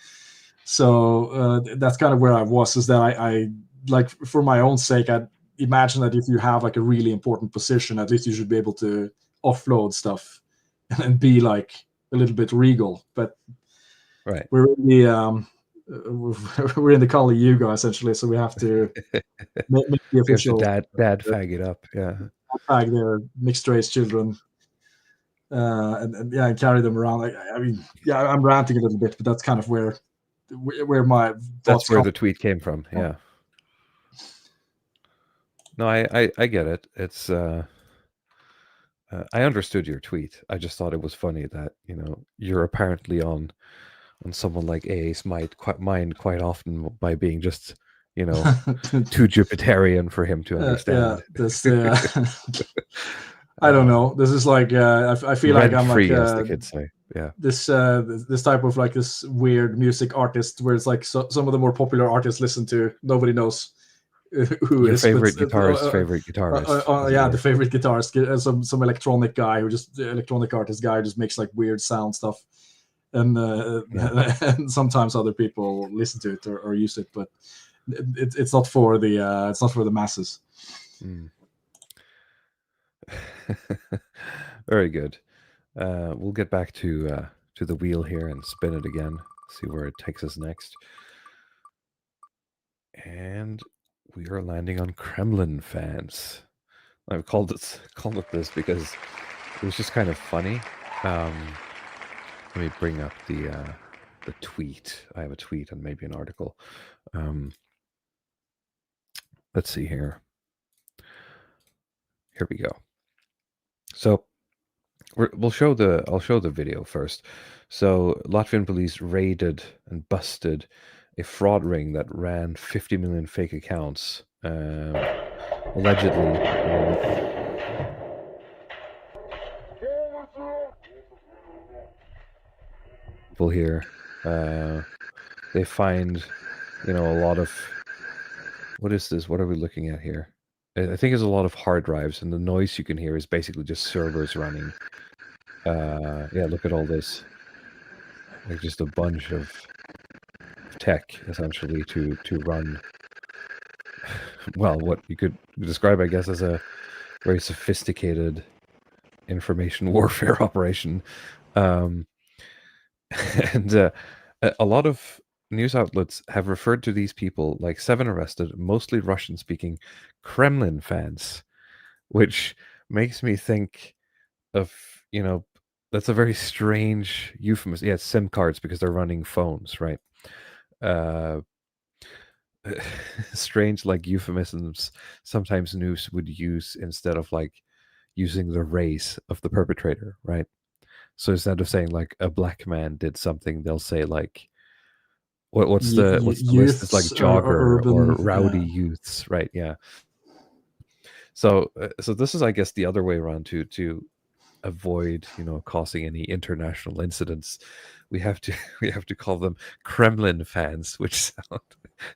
So that's kind of where I was, is that I like, for my own sake, I imagine that if you have like a really important position, at least you should be able to offload stuff and be like a little bit regal. But we're in the Kali Yuga essentially, so we have to make the official dad fag it up, fag their mixed race children, and carry them around. Like, I mean, I'm ranting a little bit, but that's kind of where my that's where the tweet came from. Yeah. No, I get it. It's I understood your tweet. I just thought it was funny that you're apparently on someone like AA's mind quite often by being just too Jupiterian for him to understand. I don't know. This is like I feel like I'm like Rent-free, as the kids say. Yeah. this type of like this weird music artist where it's like some of the more popular artists listen to, nobody knows who Your is favorite guitarist, favorite guitarist. yeah, the favorite guitarist, some electronic guy who just electronic artist guy who just makes like weird sound stuff, and and sometimes other people listen to it or use it, but it's not for the masses. Very good. We'll get back to the wheel here and spin it again. See where it takes us next. And we are landing on Kremlin fans. I've called it this because it was just kind of funny. Let me bring up the tweet. I have a tweet and maybe an article. Let's see here. Here we go. So I'll show the video first. So Latvian police raided and busted a fraud ring that ran 50 million fake accounts, allegedly. People here, they find, a lot of. What is this? What are we looking at here? I think it's a lot of hard drives, and the noise you can hear is basically just servers running. Yeah, look at all this. Like just a bunch of tech, essentially, to run, well, what you could describe, I guess, as a very sophisticated information warfare operation. And a lot of news outlets have referred to these people, like 7 arrested, mostly Russian-speaking Kremlin fans, which makes me think of, that's a very strange euphemism. Yeah, it's SIM cards because they're running phones, right? Strange, like, euphemisms sometimes news would use instead of, like, using the race of the perpetrator, right? So instead of saying, like, a black man did something, they'll say, like, what's the list? It's like jogger or rowdy youths, right? Yeah. So this is, I guess, the other way around to avoid, causing any international incidents. We have to call them Kremlin fans, which sound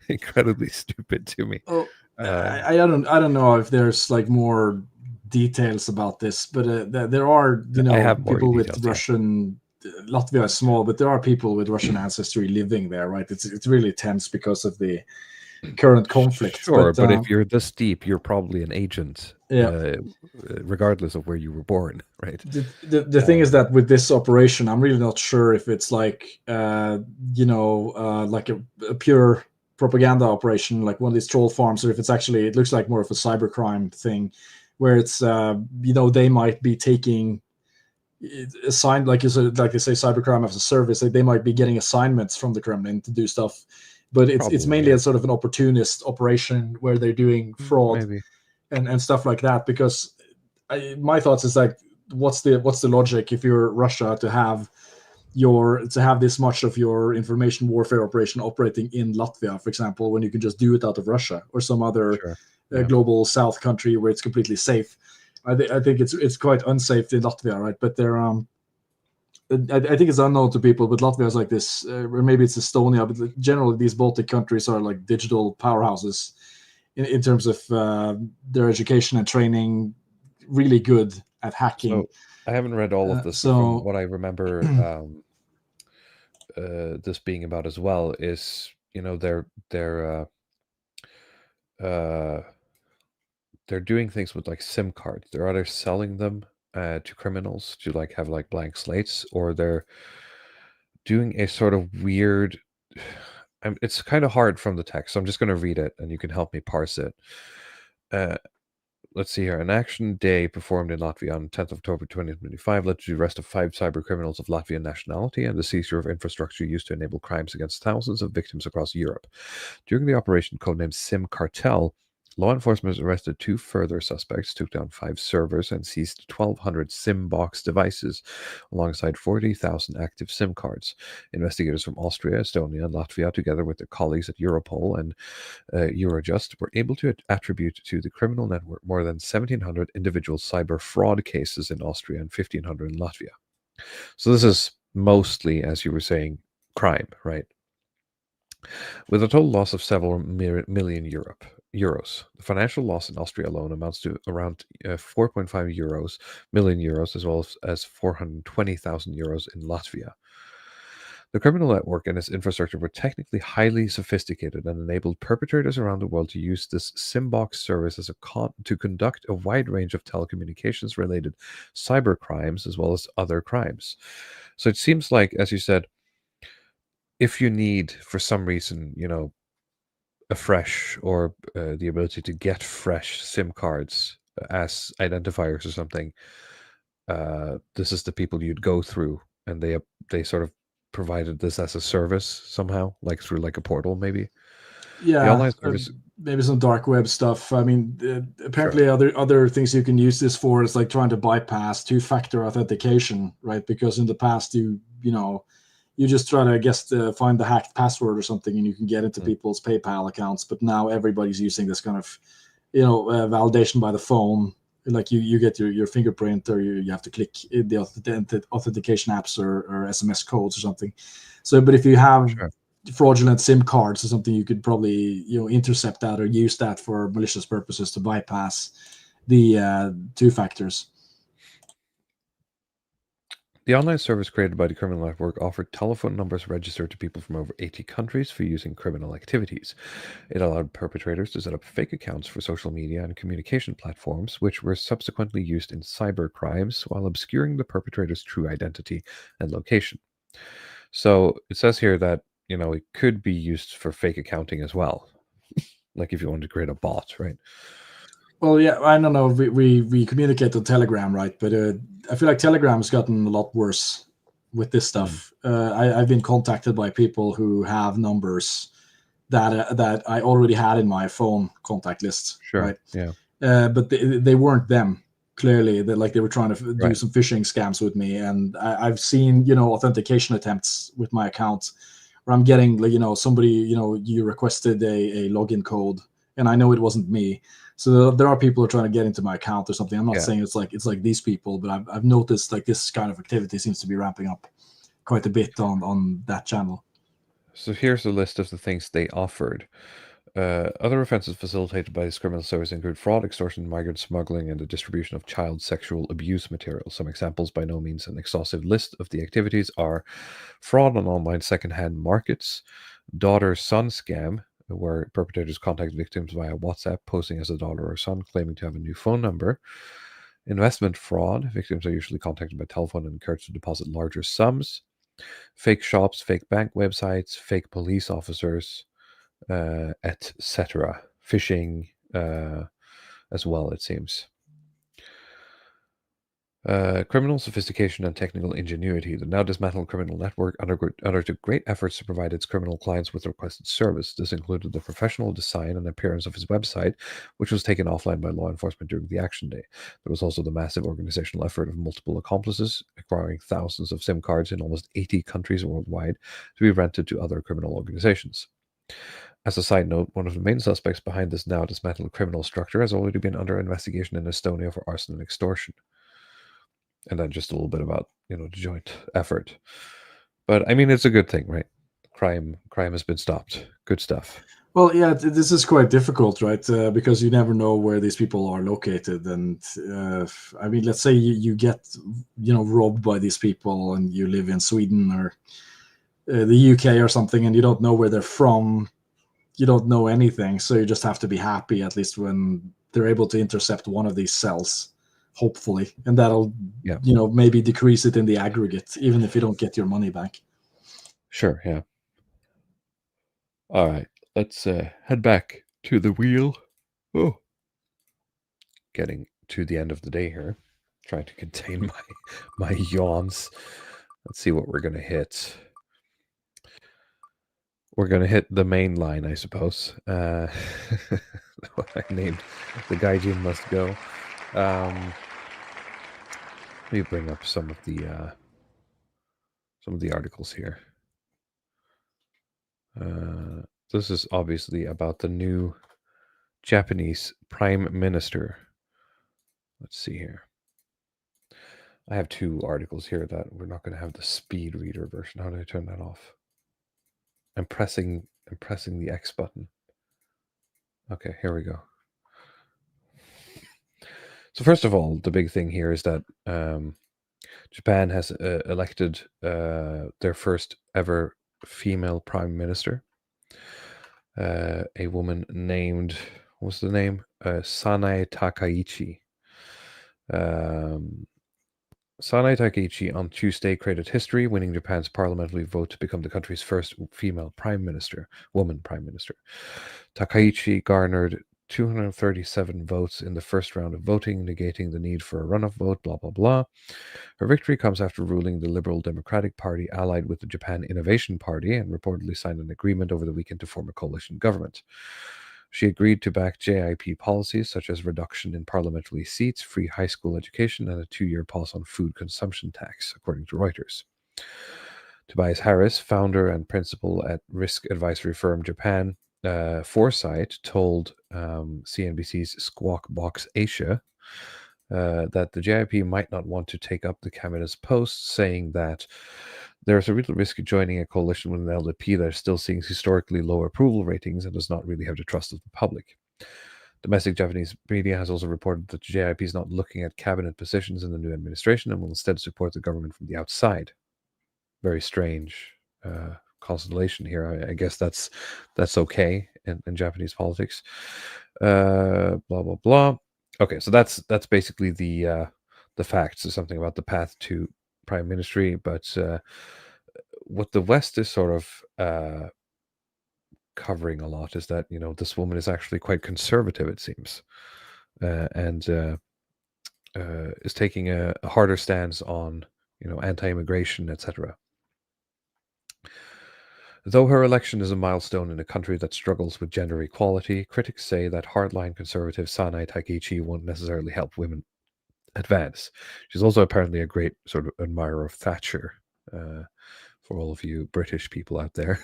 incredibly stupid to me. Oh, I don't know if there's like more details about this, but there are people with Russian. Latvia is small, but there are people with Russian ancestry living there, right? It's really tense because of the current conflict. Sure, but if you're this deep, you're probably an agent, regardless of where you were born, right? The thing is that with this operation, I'm really not sure if it's like like a pure propaganda operation, like one of these troll farms, or if it's actually, it looks like more of a cybercrime thing, where it's they might be taking assigned, like they say, cybercrime as a service. They might be getting assignments from the Kremlin to do stuff, but it's mainly a sort of an opportunist operation where they're doing fraud and stuff like that. Because my thoughts is like, what's the logic if you're Russia to have this much of your information warfare operation operating in Latvia, for example, when you can just do it out of Russia or some other global South country where it's completely safe. I think it's quite unsafe in Latvia, right? But they're I think it's unknown to people, but Latvia is like this, or maybe it's Estonia, but generally these Baltic countries are like digital powerhouses in terms of their education and training, really good at hacking. So I haven't read all of this, but from what I remember, this being about as well is, they're doing things with like SIM cards. They're either selling them to criminals to like have like blank slates, or they're doing a sort of weird. It's kind of hard from the text, so I'm just going to read it, and you can help me parse it. Let's see here. An action day performed in Latvia on 10th of October 2025 led to the arrest of 5 cyber criminals of Latvian nationality and the seizure of infrastructure used to enable crimes against thousands of victims across Europe. During the operation, codenamed SIM Cartel, Law enforcement arrested 2 further suspects, took down 5 servers, and seized 1,200 SIM box devices, alongside 40,000 active SIM cards. Investigators from Austria, Estonia, and Latvia, together with their colleagues at Europol and Eurojust, were able to attribute to the criminal network more than 1,700 individual cyber fraud cases in Austria and 1,500 in Latvia. So this is mostly, as you were saying, crime, right? With a total loss of several million euros. The financial loss in Austria alone amounts to around 4.5 million euros, as well as 420,000 euros in Latvia. The criminal network and its infrastructure were technically highly sophisticated and enabled perpetrators around the world to use this SIMbox service as to conduct a wide range of telecommunications-related cyber crimes as well as other crimes. So it seems like, as you said, if you need, for some reason, a fresh or the ability to get fresh SIM cards as identifiers or something, this is the people you'd go through, and they sort of provided this as a service somehow, like through like a portal, maybe. The Yeah, online service, maybe some dark web stuff. I mean, apparently sure, other things you can use this for is like trying to bypass two-factor authentication, right? Because in the past, you just try to, I guess, find the hacked password or something, and you can get into people's PayPal accounts. But now everybody's using this kind of, validation by the phone. Like you get your fingerprint, or you have to click the authentication apps or SMS codes or something. So, but if you have sure. fraudulent SIM cards or something, you could probably intercept that or use that for malicious purposes to bypass the two factors. The online service created by the criminal network offered telephone numbers registered to people from over 80 countries for using criminal activities. It allowed perpetrators to set up fake accounts for social media and communication platforms, which were subsequently used in cyber crimes while obscuring the perpetrator's true identity and location. So it says here that, it could be used for fake accounting as well. Like if you want to create a bot, right? Well, yeah, I don't know. We communicate on Telegram, right? But I feel like Telegram's gotten a lot worse with this stuff. I've been contacted by people who have numbers that I already had in my phone contact list, Sure. right? Yeah. But they weren't them. Clearly, they were trying to do Right. some phishing scams with me, and I've seen authentication attempts with my account where I'm getting somebody you requested a login code, and I know it wasn't me. So there are people who are trying to get into my account or something. I'm not Yeah. saying it's like these people, but I've noticed like this kind of activity seems to be ramping up quite a bit on that channel. So here's a list of the things they offered. Other offenses facilitated by this criminal service include fraud, extortion, migrant smuggling, and the distribution of child sexual abuse material. Some examples, by no means an exhaustive list of the activities, are fraud on online secondhand markets, daughter-son scam, where perpetrators contact victims via WhatsApp, posing as a daughter or son, claiming to have a new phone number. Investment fraud. Victims are usually contacted by telephone and encouraged to deposit larger sums. Fake shops, fake bank websites, fake police officers, etc. Phishing as well, it seems. Criminal sophistication and technical ingenuity. The now dismantled criminal network undertook great efforts to provide its criminal clients with the requested service. This included the professional design and appearance of its website, which was taken offline by law enforcement during the action day. There was also the massive organizational effort of multiple accomplices, acquiring thousands of SIM cards in almost 80 countries worldwide to be rented to other criminal organizations. As a side note, one of the main suspects behind this now dismantled criminal structure has already been under investigation in Estonia for arson and extortion. And then just a little bit about, the joint effort. But I mean, it's a good thing, right? Crime has been stopped. Good stuff. Well, yeah, this is quite difficult, right? Because you never know where these people are located, and I mean, let's say you get robbed by these people, and you live in Sweden or the UK or something, and you don't know where they're from. You don't know anything, so you just have to be happy at least when they're able to intercept one of these cells, hopefully, and that'll maybe decrease it in the aggregate, even if you don't get your money back. Sure, yeah. All right, let's head back to the wheel. Oh, getting to the end of the day here, trying to contain my yawns. Let's see what we're gonna hit. we're going to hit the main line, I suppose. What I named the Gaijin Must Go. Let me bring up some of the articles here. This is obviously about the new Japanese Prime Minister. Let's see here. I have two articles here that we're not going to have the speed reader version. How do I turn that off? I'm pressing the X button. Okay, here we go. So first of all, the big thing here is that Japan has elected their first ever female prime minister. A woman named, what's the name? Sanae Takaichi. Sanae Takaichi on Tuesday created history, winning Japan's parliamentary vote to become the country's first female prime minister, woman prime minister. Takaichi garnered 237 votes in the first round of voting, negating the need for a runoff vote, blah, blah, blah. Her victory comes after ruling the Liberal Democratic Party allied with the Japan Innovation Party and reportedly signed an agreement over the weekend to form a coalition government. She agreed to back JIP policies such as reduction in parliamentary seats, free high school education, and a 2-year pause on food consumption tax, according to Reuters. Tobias Harris, founder and principal at risk advisory firm Japan Foresight, told CNBC's Squawk Box Asia that the JIP might not want to take up the cabinet's post, saying that there's a real risk of joining a coalition with an LDP that is still seeing historically low approval ratings and does not really have the trust of the public. Domestic Japanese media has also reported that the JIP is not looking at cabinet positions in the new administration and will instead support the government from the outside. Very strange constellation here. I guess that's okay in Japanese politics. Blah blah blah. Okay, so that's basically the facts. There's something about the path to prime ministry, but what the West is sort of covering a lot is that this woman is actually quite conservative, it seems, and is taking a harder stance on anti-immigration, etc. Though her election is a milestone in a country that struggles with gender equality, critics say that hardline conservative Sanae Takaichi won't necessarily help women advance. She's also apparently a great sort of admirer of Thatcher, for all of you British people out there.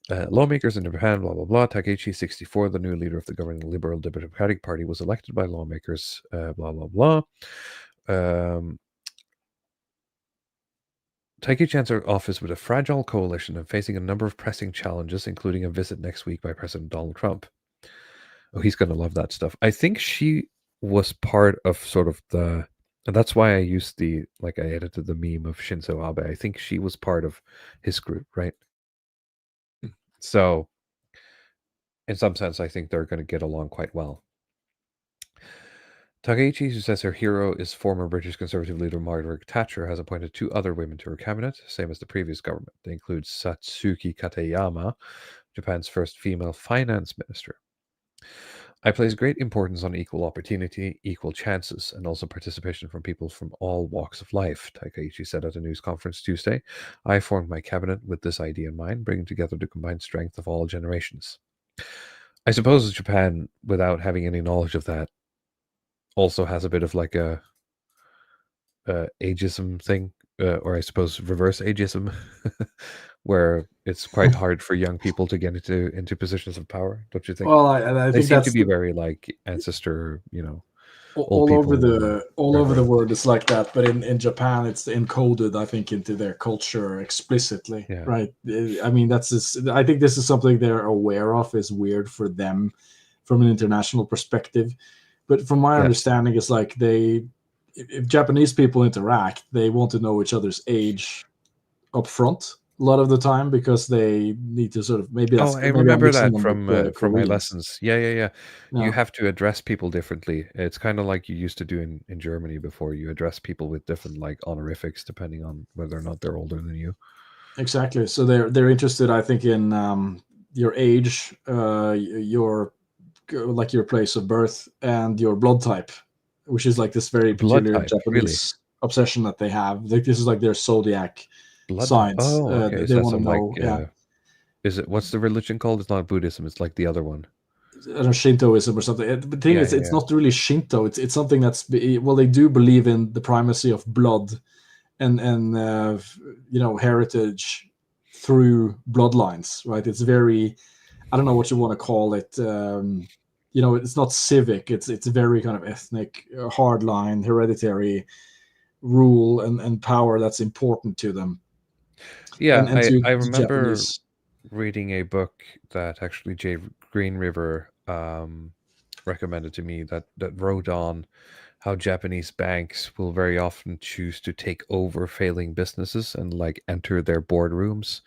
Lawmakers in Japan, blah, blah, blah. Takaichi, 64, the new leader of the governing Liberal Democratic Party, was elected by lawmakers, blah, blah, blah. Takaichi entered office with a fragile coalition and facing a number of pressing challenges, including a visit next week by President Donald Trump. Oh, he's going to love that stuff. I think she was part of sort of and that's why I used I edited the meme of Shinzo Abe. I think she was part of his group, right? So, in some sense, I think they're going to get along quite well. Takaichi, who says her hero is former British Conservative leader Margaret Thatcher, has appointed 2 other women to her cabinet, same as the previous government. They include Satsuki Katayama, Japan's first female finance minister. I place great importance on equal opportunity, equal chances, and also participation from people from all walks of life, Takaichi said at a news conference Tuesday. I formed my cabinet with this idea in mind, bringing together the combined strength of all generations. I suppose Japan, without having any knowledge of that, also has a bit of like a ageism thing, or I suppose reverse ageism, where it's quite hard for young people to get into positions of power. Don't you think? Well, I They think seem that's to be very like ancestor, all over the Reverend. world it's like that, but in Japan it's encoded, I think, into their culture explicitly. Yeah. Right? I mean, I think this is something they're aware of is weird for them from an international perspective. But from my understanding, it's like if Japanese people interact, they want to know each other's age up front a lot of the time because they need to sort of maybe that's. I maybe I'm remember mixing that them with from my Koreans. lessons. Yeah. You Yeah. have to address people differently. It's kind of like you used to do in Germany before. You address people with different like honorifics depending on whether or not they're older than you. Exactly. So they're interested, I think, in your age, your place of birth, and your blood type, which is like this very Blood peculiar type, Japanese really? obsession that they have. Like this is like their zodiac Blood. signs. Oh, okay. Is They that want to some like? know. Yeah, Is it what's the religion called? It's not Buddhism. It's like the other one. Shintoism or something. The thing Yeah, is, yeah, it's yeah. not really Shinto. It's something that's well, they do believe in the primacy of blood and heritage through bloodlines, right? It's very, I don't know what you want to call it. It's not civic. It's very kind of ethnic, hardline, hereditary rule and power that's important to them. Yeah, And to I the remember Japanese. reading a book that actually Jay Green River recommended to me that wrote on how Japanese banks will very often choose to take over failing businesses and like enter their boardrooms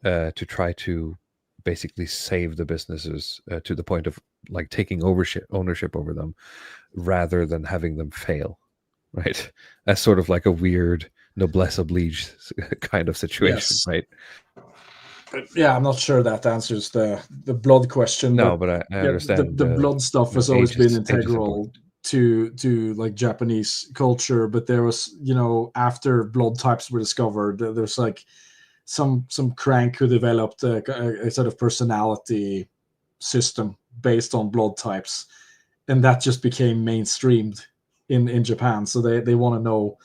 to try to basically save the businesses to the point of like taking ownership over them rather than having them fail, right? That's sort of like a weird noblesse oblige kind of situation, Yes. right? But yeah, I'm not sure that answers the blood question, No, but but I yeah, understand the blood stuff has always been age is integral important. to like Japanese culture. But there was, after blood types were discovered, there's like some crank who developed a sort of personality system based on blood types, and that just became mainstreamed in Japan. So they want to know,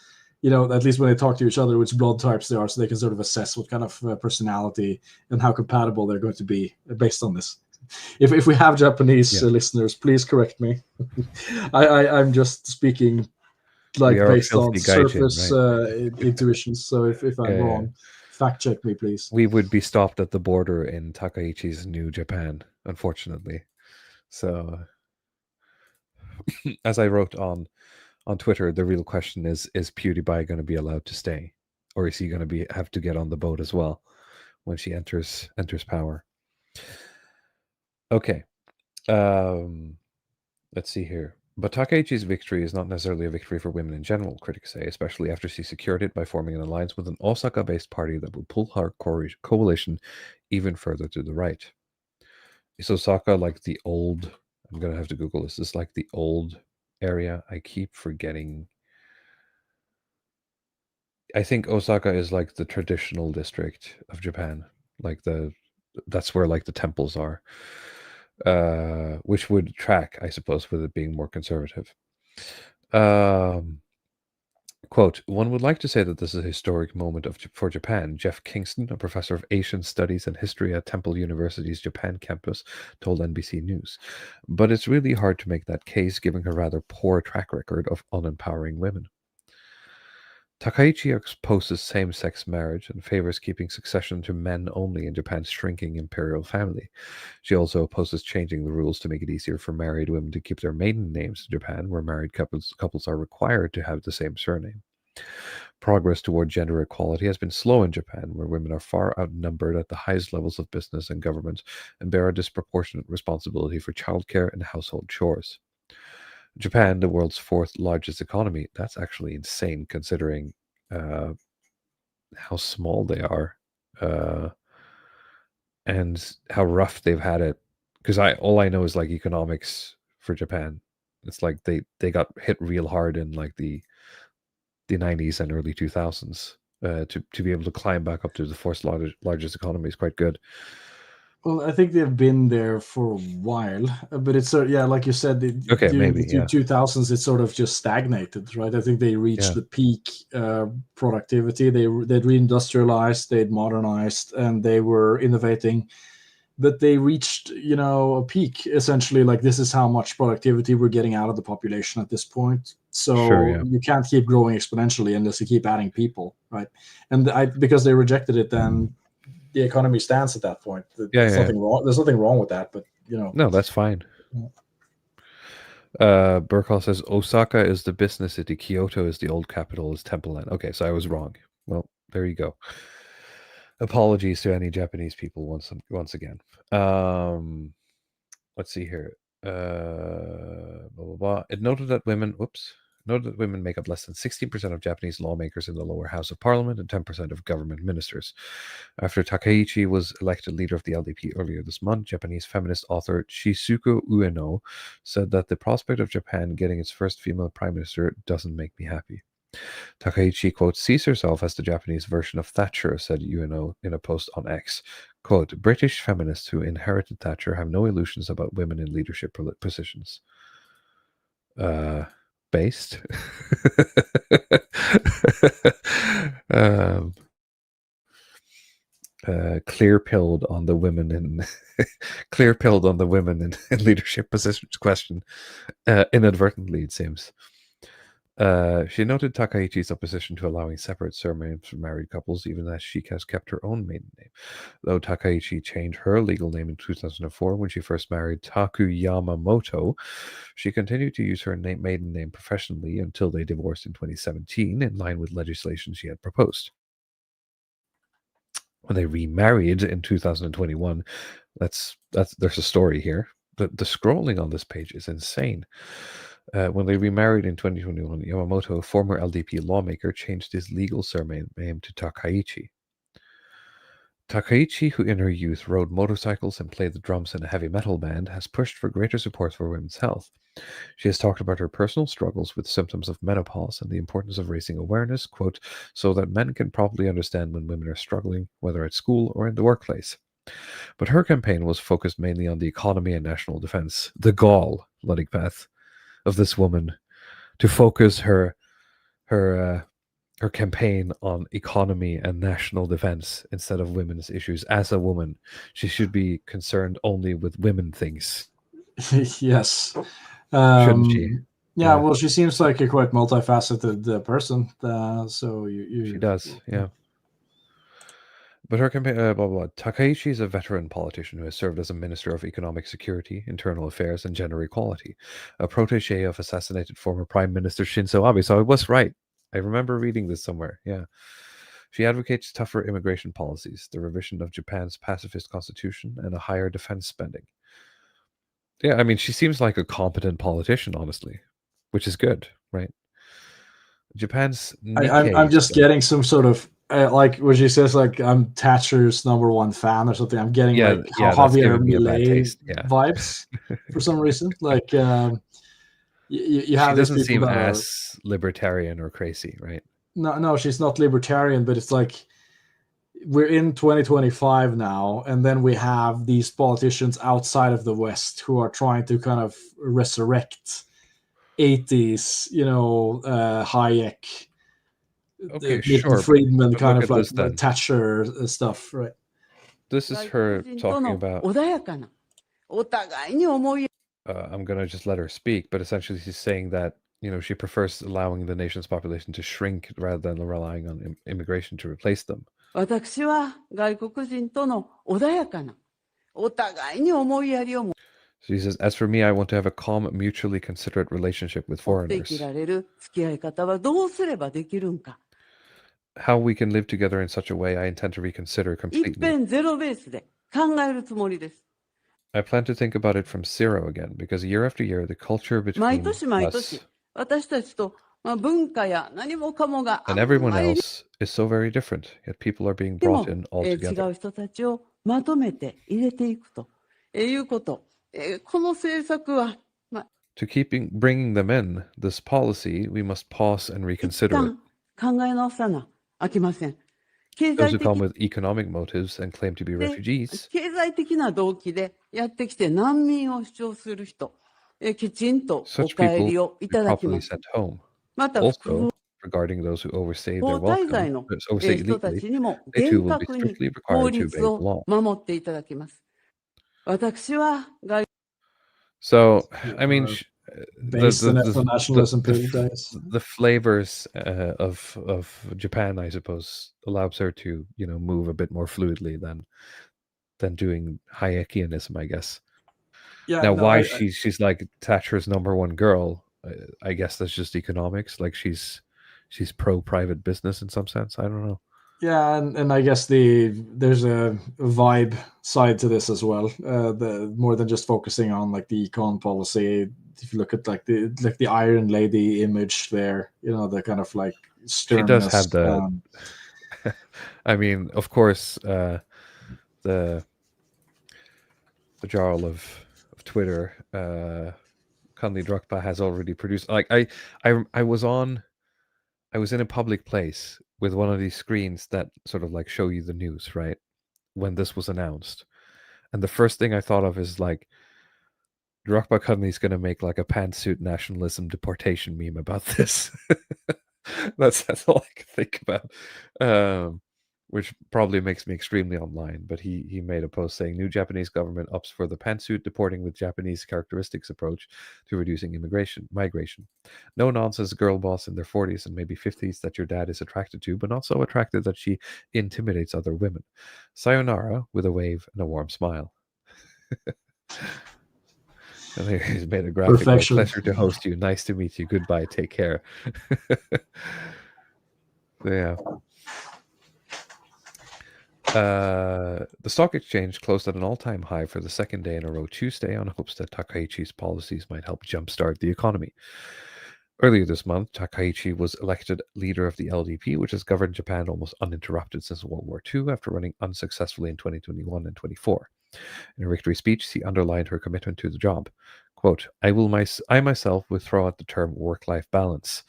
at least when they talk to each other, which blood types they are, so they can sort of assess what kind of personality and how compatible they're going to be based on this. If we have Japanese Yeah. listeners, please correct me. I'm just speaking We like are a based on filthy gaijin, surface right? intuitions. So if I'm Yeah. wrong, fact check me, please. We would be stopped at the border in Takaichi's New Japan, unfortunately. So, as I wrote on Twitter, the real question is PewDiePie going to be allowed to stay, or is he going to have to get on the boat as well when she enters power? Okay, let's see here. But Takaichi's victory is not necessarily a victory for women in general, critics say, especially after she secured it by forming an alliance with an Osaka-based party that will pull her coalition even further to the right. Is Osaka like the old? I'm gonna have to Google this. Is this like the old area? I keep forgetting. I think Osaka is like the traditional district of Japan, like that's where like the temples are, which would track, I suppose, with it being more conservative. Quote, one would like to say that this is a historic moment for Japan. Jeff Kingston, a professor of Asian Studies and History at Temple University's Japan campus, told NBC News. But it's really hard to make that case given her rather poor track record of unempowering women. Takaichi opposes same-sex marriage and favors keeping succession to men only in Japan's shrinking imperial family. She also opposes changing the rules to make it easier for married women to keep their maiden names in Japan, where married couples are required to have the same surname. Progress toward gender equality has been slow in Japan, where women are far outnumbered at the highest levels of business and government and bear a disproportionate responsibility for childcare and household chores. Japan, the world's fourth largest economy, that's actually insane considering how small they are and how rough they've had it. Because all I know is like economics for Japan. It's like they got hit real hard in like the 90s and early 2000s. To be able to climb back up to the fourth largest economy is quite good. Well, I think they've been there for a while, but it's like you said, Okay, during maybe, the 2000s, it sort of just stagnated, right? I think they reached the peak productivity. They'd reindustrialized, they'd modernized, and they were innovating. But they reached, a peak essentially. Like this is how much productivity we're getting out of the population at this point. So Sure, yeah. you can't keep growing exponentially unless you keep adding people, right? And because they rejected it, then the economy stands at that point. Nothing wrong. There's nothing wrong with that, but No, that's fine. Burkall says Osaka is the business city, Kyoto is the old capital, is Temple Land. Okay, so I was wrong. Well, there you go. Apologies to any Japanese people once again. Let's see here. Blah blah blah. It noted that women make up less than 16% of Japanese lawmakers in the lower house of parliament and 10% of government ministers. After Takaichi was elected leader of the LDP earlier this month, Japanese feminist author Shizuku Ueno said that the prospect of Japan getting its first female prime minister doesn't make me happy. Takaichi, quote, sees herself as the Japanese version of Thatcher, said UNO in a post on X. Quote, British feminists who inherited Thatcher have no illusions about women in leadership positions. Based. Clear-pilled on the women in clear-pilled on the women in leadership positions question, inadvertently it seems. She noted Takaichi's opposition to allowing separate surnames for married couples, even as she has kept her own maiden name. Though Takaichi changed her legal name in 2004 when she first married Taku Yamamoto, she continued to use her maiden name professionally until they divorced in 2017, in line with legislation she had proposed. When they remarried in 2021, there's a story here. The scrolling on this page is insane. When they remarried in 2021, Yamamoto, a former LDP lawmaker, changed his legal surname to Takaichi. Takaichi, who in her youth rode motorcycles and played the drums in a heavy metal band, has pushed for greater support for women's health. She has talked about her personal struggles with symptoms of menopause and the importance of raising awareness, quote, so that men can properly understand when women are struggling, whether at school or in the workplace. But her campaign was focused mainly on the economy and national defense. The gall, Ludwigpath, of this woman to focus her campaign on economy and national defense instead of women's issues. As a woman, she should be concerned only with women things. Yes. Shouldn't she? Yeah, well, she seems like a quite multifaceted person. So she does, yeah. But her campaign, blah, blah, blah. Takaichi is a veteran politician who has served as a Minister of Economic Security, Internal Affairs, and Gender Equality, a protege of assassinated former Prime Minister Shinzo Abe. So I was right. I remember reading this somewhere, yeah. She advocates tougher immigration policies, the revision of Japan's pacifist constitution, and a higher defense spending. Yeah, I mean, she seems like a competent politician, honestly, which is good, right? Japan's I'm just getting some sort of like what she says, like I'm Thatcher's #1 fan or something. I'm getting Javier Milei vibes for some reason. Like you have she doesn't these people seem that as libertarian or crazy, right? No, she's not libertarian, but it's like we're in 2025 now, and then we have these politicians outside of the West who are trying to kind of resurrect 80s, Hayek, okay, Milton Friedman but kind of like this, Thatcher stuff, right? This is her talking about. I'm going to just let her speak, but essentially she's saying that, she prefers allowing the nation's population to shrink rather than relying on immigration to replace them. She says, as for me, I want to have a calm, mutually considerate relationship with foreigners. How we can live together in such a way, I intend to reconsider completely. I plan to think about it from zero again, because year after year, the culture between us and everyone else is so very different, yet people are being brought in all together. To keep bringing them in, this policy, we must pause and reconsider it. Those who come with economic motives and claim to be refugees so such people be properly sent home. Also, regarding those who overstay their welcome, overstay illegally, they too will be strictly required to obey the law. So, I mean, the flavors of Japan, I suppose, allows her to move a bit more fluidly than doing Hayekianism, I guess. Yeah. Now, why she's like Thatcher's #1 girl? I guess that's just economics. Like she's pro private business in some sense. I don't know. Yeah, and I guess there's a vibe side to this as well. The more than just focusing on like the econ policy. If you look at like the Iron Lady image there, the kind of like sternness. She does have the. I mean, of course, the Jarl of Twitter, Conley Drukpa has already produced. Like I was on I was in a public place with one of these screens that sort of like show you the news, right? When this was announced. And the first thing I thought of is like, Drogba Cudley's going to make like a pantsuit nationalism deportation meme about this. that's all I can think about. Which probably makes me extremely online, but he made a post saying new Japanese government opts for the pantsuit deporting with Japanese characteristics approach to reducing migration. No nonsense girl boss in their 40s and maybe 50s that your dad is attracted to, but not so attracted that she intimidates other women. Sayonara with a wave and a warm smile. And he's made a graphic. Perfection. Pleasure to host you. Nice to meet you. Goodbye. Take care. Yeah. The stock exchange closed at an all-time high for the second day in a row Tuesday on hopes that Takaichi's policies might help jumpstart the economy. Earlier this month, Takaichi was elected leader of the LDP, which has governed Japan almost uninterrupted since World War II after running unsuccessfully in 2021 and 24. In her victory speech, she underlined her commitment to the job. Quote, I myself will throw out the term work-life balance.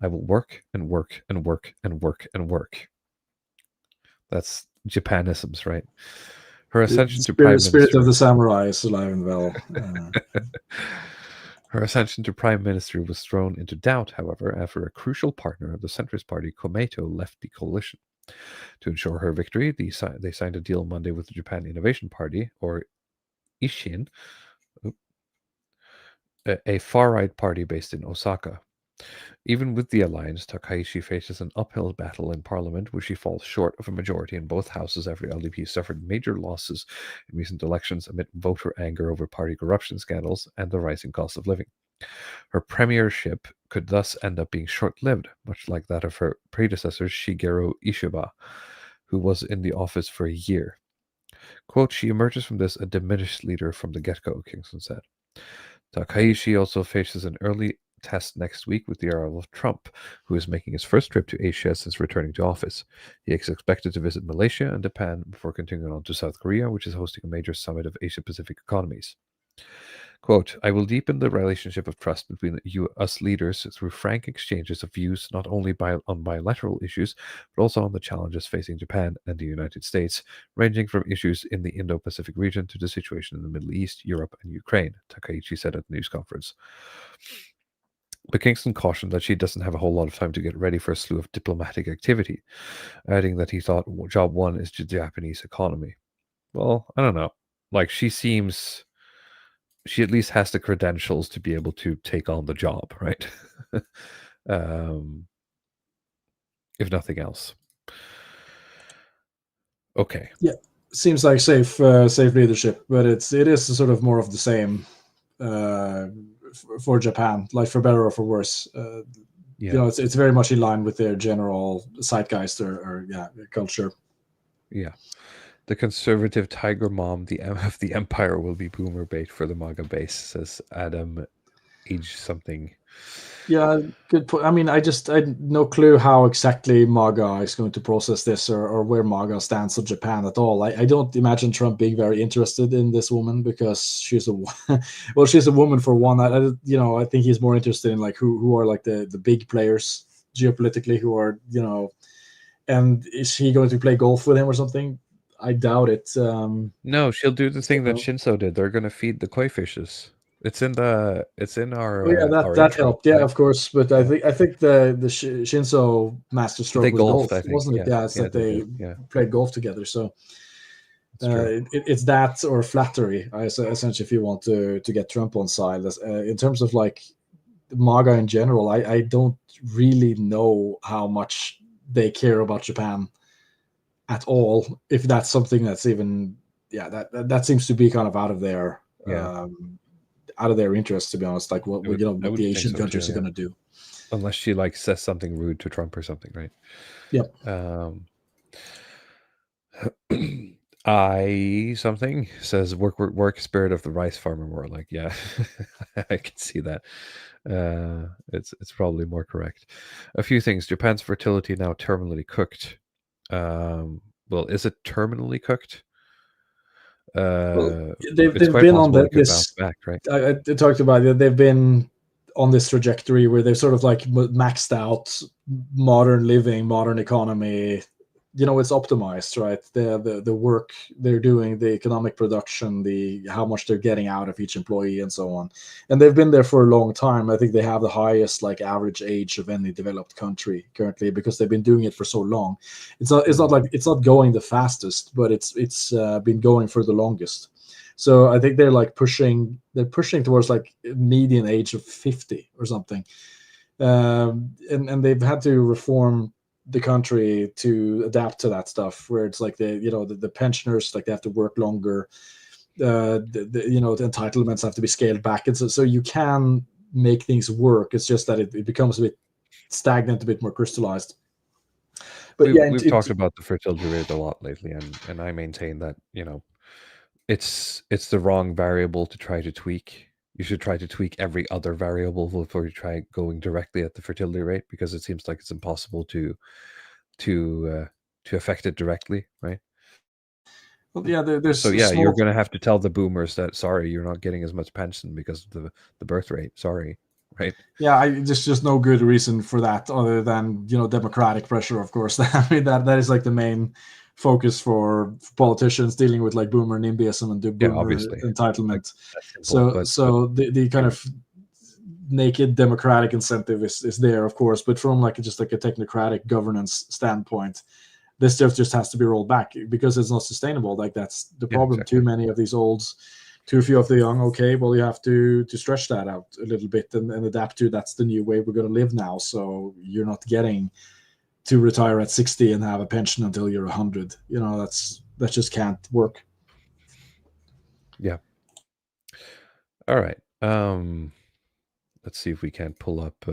I will work and work and work and work and work. That's Japanisms, right? Her ascension to prime minister. Spirit of the samurai is alive and well. Her ascension to prime minister was thrown into doubt, however, after a crucial partner of the centrist party, Komeito, left the coalition. To ensure her victory, they signed a deal Monday with the Japan Innovation Party, or Ishin, a far-right party based in Osaka. Even with the alliance, Takaichi faces an uphill battle in parliament, where she falls short of a majority in both houses after LDP suffered major losses in recent elections amid voter anger over party corruption scandals and the rising cost of living. Her premiership could thus end up being short-lived, much like that of her predecessor Shigeru Ishiba, who was in the office for a year. Quote, she emerges from this a diminished leader from the get-go, Kingston said. Takaichi also faces an early test next week with the arrival of Trump, who is making his first trip to Asia since returning to office. He is expected to visit Malaysia and Japan before continuing on to South Korea, which is hosting a major summit of Asia-Pacific economies. Quote, I will deepen the relationship of trust between us leaders through frank exchanges of views not only on bilateral issues, but also on the challenges facing Japan and the United States, ranging from issues in the Indo-Pacific region to the situation in the Middle East, Europe, and Ukraine, Takaichi said at the news conference. But Kingston cautioned that she doesn't have a whole lot of time to get ready for a slew of diplomatic activity, adding that he thought job one is the Japanese economy. Well, I don't know. Like, she at least has the credentials to be able to take on the job, right? If nothing else. Okay. Yeah, seems like safe leadership, but it is sort of more of the same for Japan, like for better or for worse. You know, it's very much in line with their general zeitgeist or culture. Yeah. The conservative tiger mom of the empire will be boomer bait for the MAGA base, says Adam Age something. Yeah, good point. I mean, I had no clue how exactly MAGA is going to process this or where MAGA stands on Japan at all. I don't imagine Trump being very interested in this woman because she's she's a woman for one. I think he's more interested in like who are like the big players geopolitically who are, and is he going to play golf with him or something? I doubt it. No, she'll do the thing that Shinzo did. They're going to feed the koi fishes. It's in our. Oh yeah, that helped. Yeah, of course. But I think the Shinzo masterstroke was golf, wasn't it? Yeah, it's that they played golf together. So it's that or flattery. Essentially, if you want to get Trump on side, in terms of like MAGA in general, I don't really know how much they care about Japan at all, if that's something that's even that seems to be kind of out of their interest, to be honest. Like what the Asian countries are going to do, unless she like says something rude to Trump or something, right? Yep. Something says work spirit of the rice farmer. More like, yeah, I can see that. It's probably more correct. A few things. Japan's fertility now terminally cooked. Well, is it terminally cooked? They've been on this back, right? I talked about it. They've been on this trajectory where they've sort of like maxed out modern living, modern economy. It's optimized, right? The work they're doing, the economic production, the how much they're getting out of each employee, and so on. And they've been there for a long time. I think they have the highest like average age of any developed country currently because they've been doing it for so long. It's not going the fastest, but it's been going for the longest. So I think they're pushing towards like median age of 50 or something, and they've had to reform the country to adapt to that stuff. Where it's like the pensioners, like they have to work longer. The entitlements have to be scaled back, and so you can make things work. It's just that it becomes a bit stagnant, a bit more crystallized. But we've talked about the fertility rate a lot lately, and I maintain that it's the wrong variable to try to tweak. You should try to tweak every other variable before you try going directly at the fertility rate, because it seems like it's impossible to affect it directly, right? Well, yeah, there's so yeah, you're going to have to tell the boomers that sorry, you're not getting as much pension because of the birth rate. Sorry, right? Yeah, there's just no good reason for that other than democratic pressure, of course. I mean that is like the main focus for politicians dealing with like boomer NIMBYism and boomer entitlement. The kind of naked democratic incentive is there, of course, but from just a technocratic governance standpoint, this stuff just has to be rolled back because it's not sustainable. Like that's the problem. Exactly. Too many of these olds, too few of the young. Okay, well you have to stretch that out a little bit and adapt to that's the new way we're going to live now. So you're not getting to retire at 60 and have a pension until you're 100. That just can't work. Yeah. All right. Let's see if we can pull up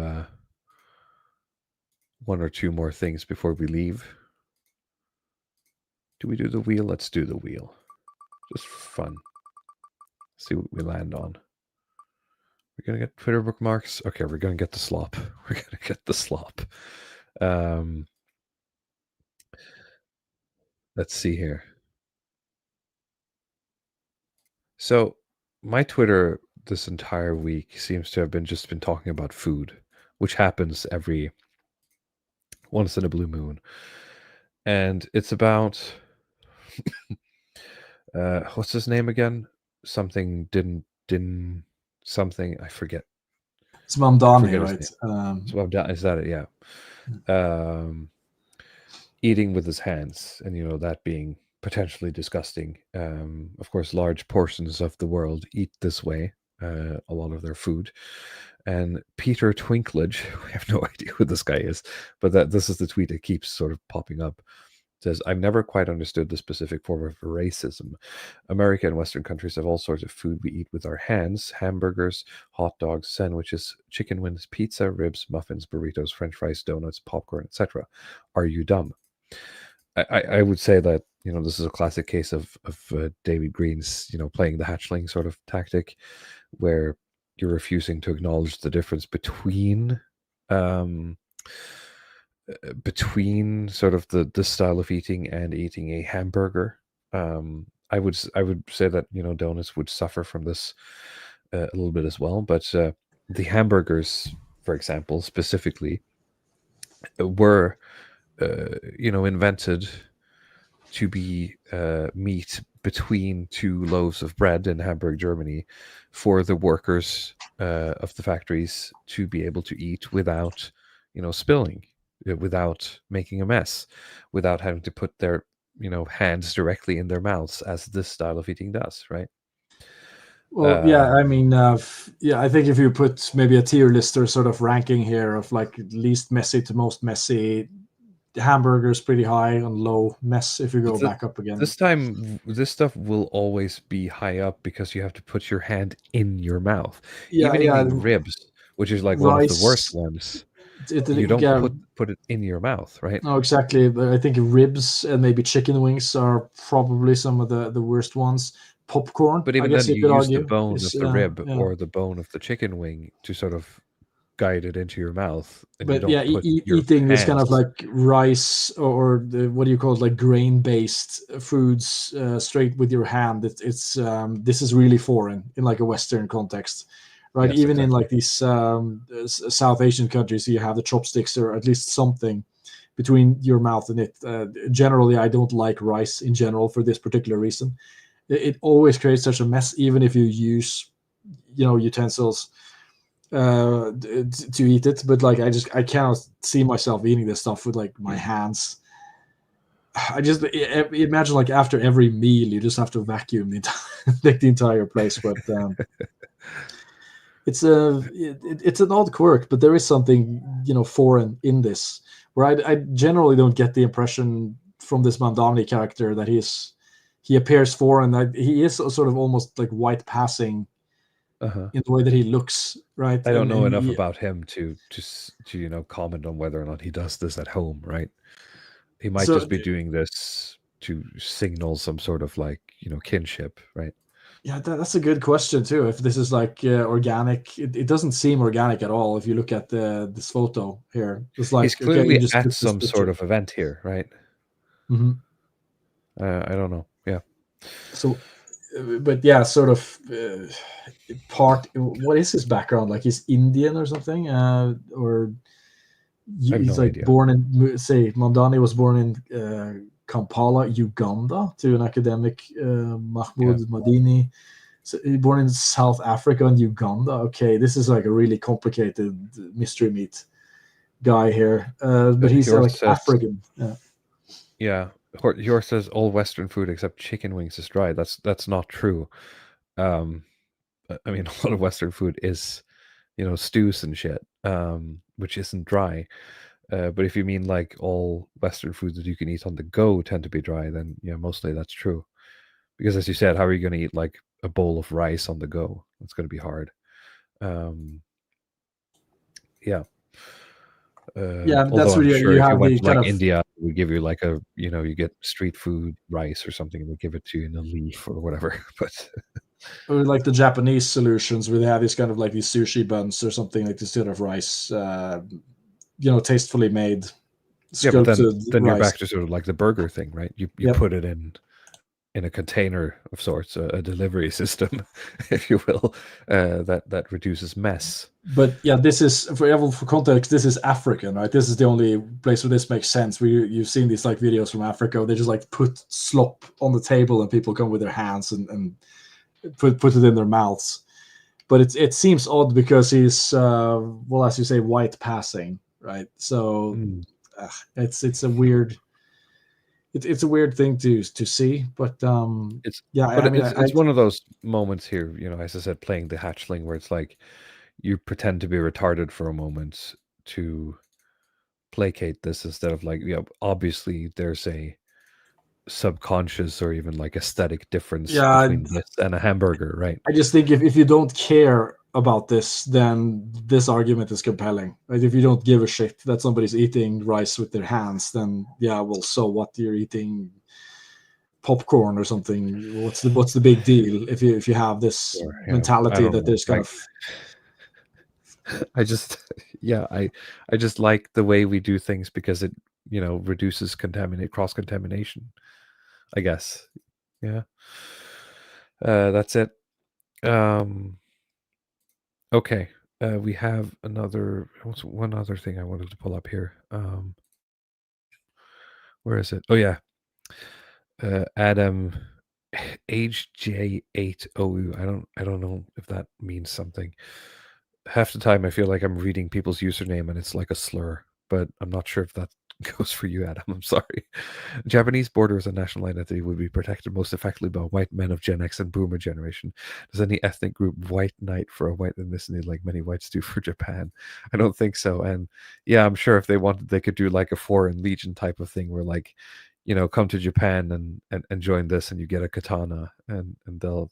one or two more things before we leave. Do we do the wheel? Let's do the wheel. Just for fun. See what we land on. We're going to get Twitter bookmarks. Okay, we're going to get the slop. We're going to get the slop. Let's see here. So my Twitter this entire week seems to have been talking about food, which happens every once in a blue moon. And it's about what's his name again? Something didn't something, I forget. It's Mamdani, right? Is that it? Yeah. Eating with his hands, and that being potentially disgusting. Of course, large portions of the world eat this way, a lot of their food. And Peter Twinklage, we have no idea who this guy is, but this is the tweet that keeps sort of popping up. It says, I've never quite understood the specific form of racism. America and Western countries have all sorts of food we eat with our hands: hamburgers, hot dogs, sandwiches, chicken wings, pizza, ribs, muffins, burritos, French fries, donuts, popcorn, etc. Are you dumb? I would say that this is a classic case of David Green's playing the hatchling sort of tactic, where you're refusing to acknowledge the difference between sort of this style of eating and eating a hamburger. I would say that donuts would suffer from this a little bit as well, but the hamburgers, for example, specifically, were invented to be meat between two loaves of bread in Hamburg, Germany, for the workers of the factories to be able to eat without spilling, without making a mess, without having to put their hands directly in their mouths, as this style of eating does, right? Well, yeah, I mean, I think if you put maybe a tier list or sort of ranking here of like least messy to most messy, hamburgers pretty high on low mess if you go back up again. This time, this stuff will always be high up because you have to put your hand in your mouth. Even eating ribs, which is like one of the worst ones. You don't put it in your mouth, right? No, exactly. But I think ribs and maybe chicken wings are probably some of the worst ones. Popcorn, but even then, you use the bone of the rib or the bone of the chicken wing to sort of guide it into your mouth. And but eating this kind of like rice or what do you call it, like grain-based foods straight with your hand. It's this is really foreign in like a Western context, right? Yes, Even in exactly. like these South Asian countries, you have the chopsticks or at least something between your mouth and it. Generally, I don't like rice in general for this particular reason. It always creates such a mess, even if you use, utensils to eat it. But like, I cannot see myself eating this stuff with like my hands. I just imagine like after every meal, you just have to vacuum the like the entire place. But it's an odd quirk, but there is something foreign in this. Where I generally don't get the impression from this Mandani character that he appears foreign. That he is sort of almost like white passing Uh-huh. in the way that he looks, right? I don't know And enough about him to comment on whether or not he does this at home, right? He might so just be doing this to signal some sort of like kinship, right? yeah, that's a good question too. If this is like organic, it doesn't seem organic at all. If you look at this photo here, it's He's like, okay, you clearly just at took this some sort picture. of event here, right? Mhm. I don't know. Yeah. So, but yeah, sort of part. What is his background? Like he's Indian or something, or I have he's no like idea. born in. Say, Mandani was born in Kampala, Uganda, to an academic, Mahmoud Madini. So he's born in South Africa and Uganda. Okay, this is like a really complicated mystery meat guy here, but he's Yours like says, African. yeah. Yours says all Western food except chicken wings is dry. That's not true. I mean, a lot of Western food is, stews and shit, which isn't dry. But if you mean like all Western foods that you can eat on the go tend to be dry, then yeah, mostly that's true. Because as you said, how are you going to eat like a bowl of rice on the go? It's going to be hard. Yeah. Yeah, Although that's where I'm sure you if you have went the to kind like of India, we give you like you get street food rice or something, and they give it to you in a leaf or whatever. But or like the Japanese solutions where they have these kind of like these sushi buns or something like this sort of rice, tastefully made, yeah, but then sculpted you're rice. back to sort of like the burger thing, right? You Yep. put it in a container of sorts, a delivery system, if you will, that reduces mess. But yeah, this is for context. This is African, right? This is the only place where this makes sense. Where you've seen these like videos from Africa. Where they just like put slop on the table and people come with their hands and put it in their mouths. But it seems odd because he's well, as you say, white passing, right? So it's a weird it's a weird thing to see. But It's yeah, but I mean, it's one of those moments here, as I said, playing the hatchling, where it's like you pretend to be retarded for a moment to placate this instead of like, obviously there's a subconscious or even like aesthetic difference yeah, between this and a hamburger, right? I just think if you don't care about this, then this argument is compelling. Right? If you don't give a shit that somebody's eating rice with their hands, then yeah, well, so what? You're eating popcorn or something. What's the big deal if you have this Or, I mentality don't that know. there's kind Like, of I just, yeah, I just like the way we do things because it, reduces cross contamination, I guess. Yeah. That's it. Okay. We have what's one other thing I wanted to pull up here. Where is it? Oh yeah. Adam HJ8OU. I don't know if that means something. Half the time I feel like I'm reading people's username and it's like a slur, but I'm not sure if that goes for you, Adam. I'm sorry. Japanese border as a national identity would be protected most effectively by white men of Gen X and Boomer generation. Does any ethnic group white knight for a white ethnicity like many whites do for Japan? I don't think so. And yeah, I'm sure if they wanted, they could do like a foreign legion type of thing where like, come to Japan and join this and you get a katana and they'll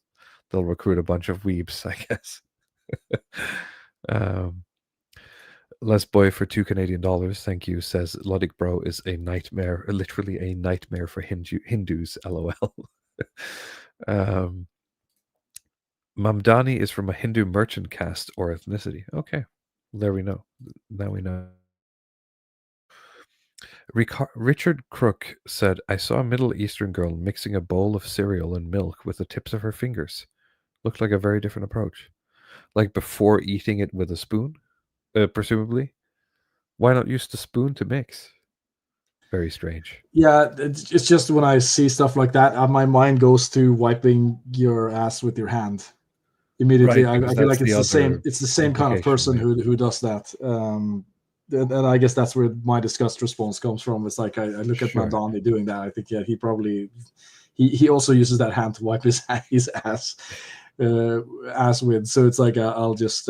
recruit a bunch of weebs, I guess. Less boy for $2 Canadian, thank you, says Luddic Bro is a nightmare, literally a nightmare for Hindus, lol. Mamdani is from a Hindu merchant caste or ethnicity. Okay, there we know. Now we know. Richard Crook said, I saw a Middle Eastern girl mixing a bowl of cereal and milk with the tips of her fingers. Looked like a very different approach. like before eating it with a spoon, presumably. Why not use the spoon to mix? Very strange. Yeah, it's just when I see stuff like that, my mind goes to wiping your ass with your hand immediately. Right, because I feel that's like the other it's the same kind of implication, person right? who does that. And I guess that's where my disgust response comes from. It's like I look at Sure. Madani doing that. I think, yeah, he probably he also uses that hand to wipe his ass ass with. So it's like I'll just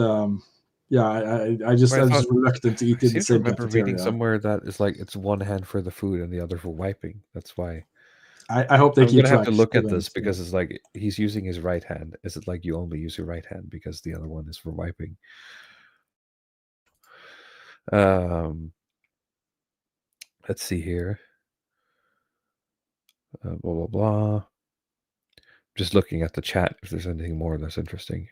yeah, I'm just reluctant to I eat in the seem to same remember reading cafeteria. somewhere that it's like it's one hand for the food and the other for wiping. That's why. I hope they I'm keep gonna have track. to look at Given this because it's like he's using his right hand. Is it like you only use your right hand because the other one is for wiping? Let's see here. Blah blah blah. Just looking at the chat if there's anything more that's interesting.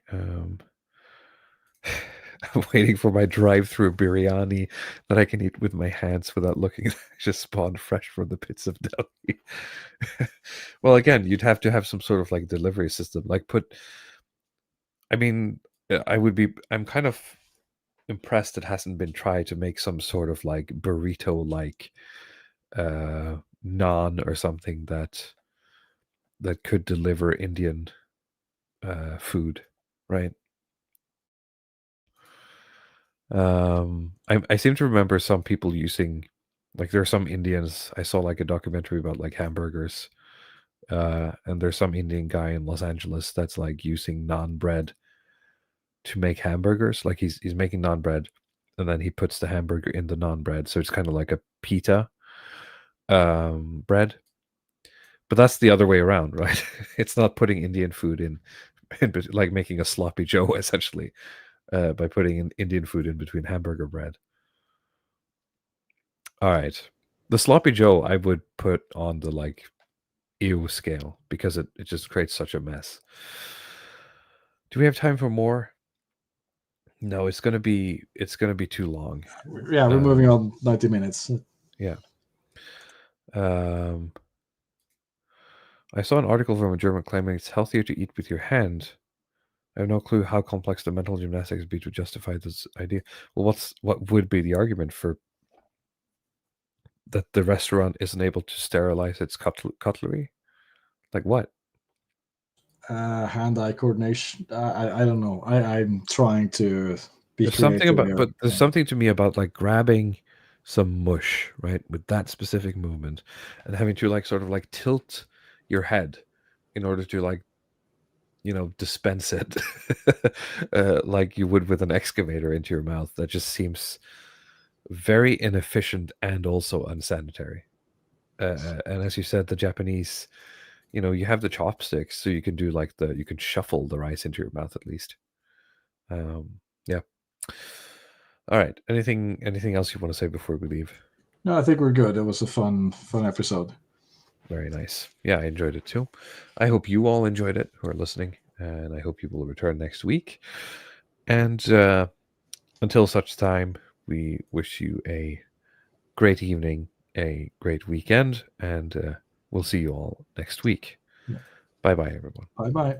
I'm waiting for my drive-through biryani that I can eat with my hands without looking. Just spawned fresh from the pits of Delhi. Well, again, you'd have to have some sort of like delivery system. Like I mean, I'm kind of impressed it hasn't been tried to make some sort of like burrito like naan or something that could deliver Indian food, right? I seem to remember some people using, like, there are some Indians. I saw like a documentary about like hamburgers, and there's some Indian guy in Los Angeles that's like using naan bread to make hamburgers. Like he's making naan bread, and then he puts the hamburger in the naan bread, so it's kind of like a pita bread. But that's the other way around, right? It's not putting Indian food in like making a sloppy Joe essentially, by putting in Indian food in between hamburger bread. All right, the sloppy Joe I would put on the like ew scale because it just creates such a mess. Do we have time for more? No, it's gonna be too long. yeah, we're moving on 90 minutes. Yeah. I saw an article from a German claiming it's healthier to eat with your hand. I have no clue how complex the mental gymnastics would be to justify this idea. Well, what would be the argument for that the restaurant isn't able to sterilize its cutlery? Like what? Hand-eye coordination. I don't know. I'm trying to be There's something creative about, here. but there's something to me about like grabbing some mush, right, with that specific movement, and having to like sort of like tilt your head in order to like, dispense it like you would with an excavator into your mouth. That just seems very inefficient and also unsanitary. And as you said, the Japanese, you have the chopsticks, so you can do like you can shuffle the rice into your mouth at least. Yeah. All right. Anything else you want to say before we leave? No, I think we're good. It was a fun episode. Very nice. Yeah, I enjoyed it too. I hope you all enjoyed it who are listening, and I hope you will return next week. And until such time, we wish you a great evening, a great weekend, and we'll see you all next week. Yeah. Bye-bye, everyone. Bye-bye.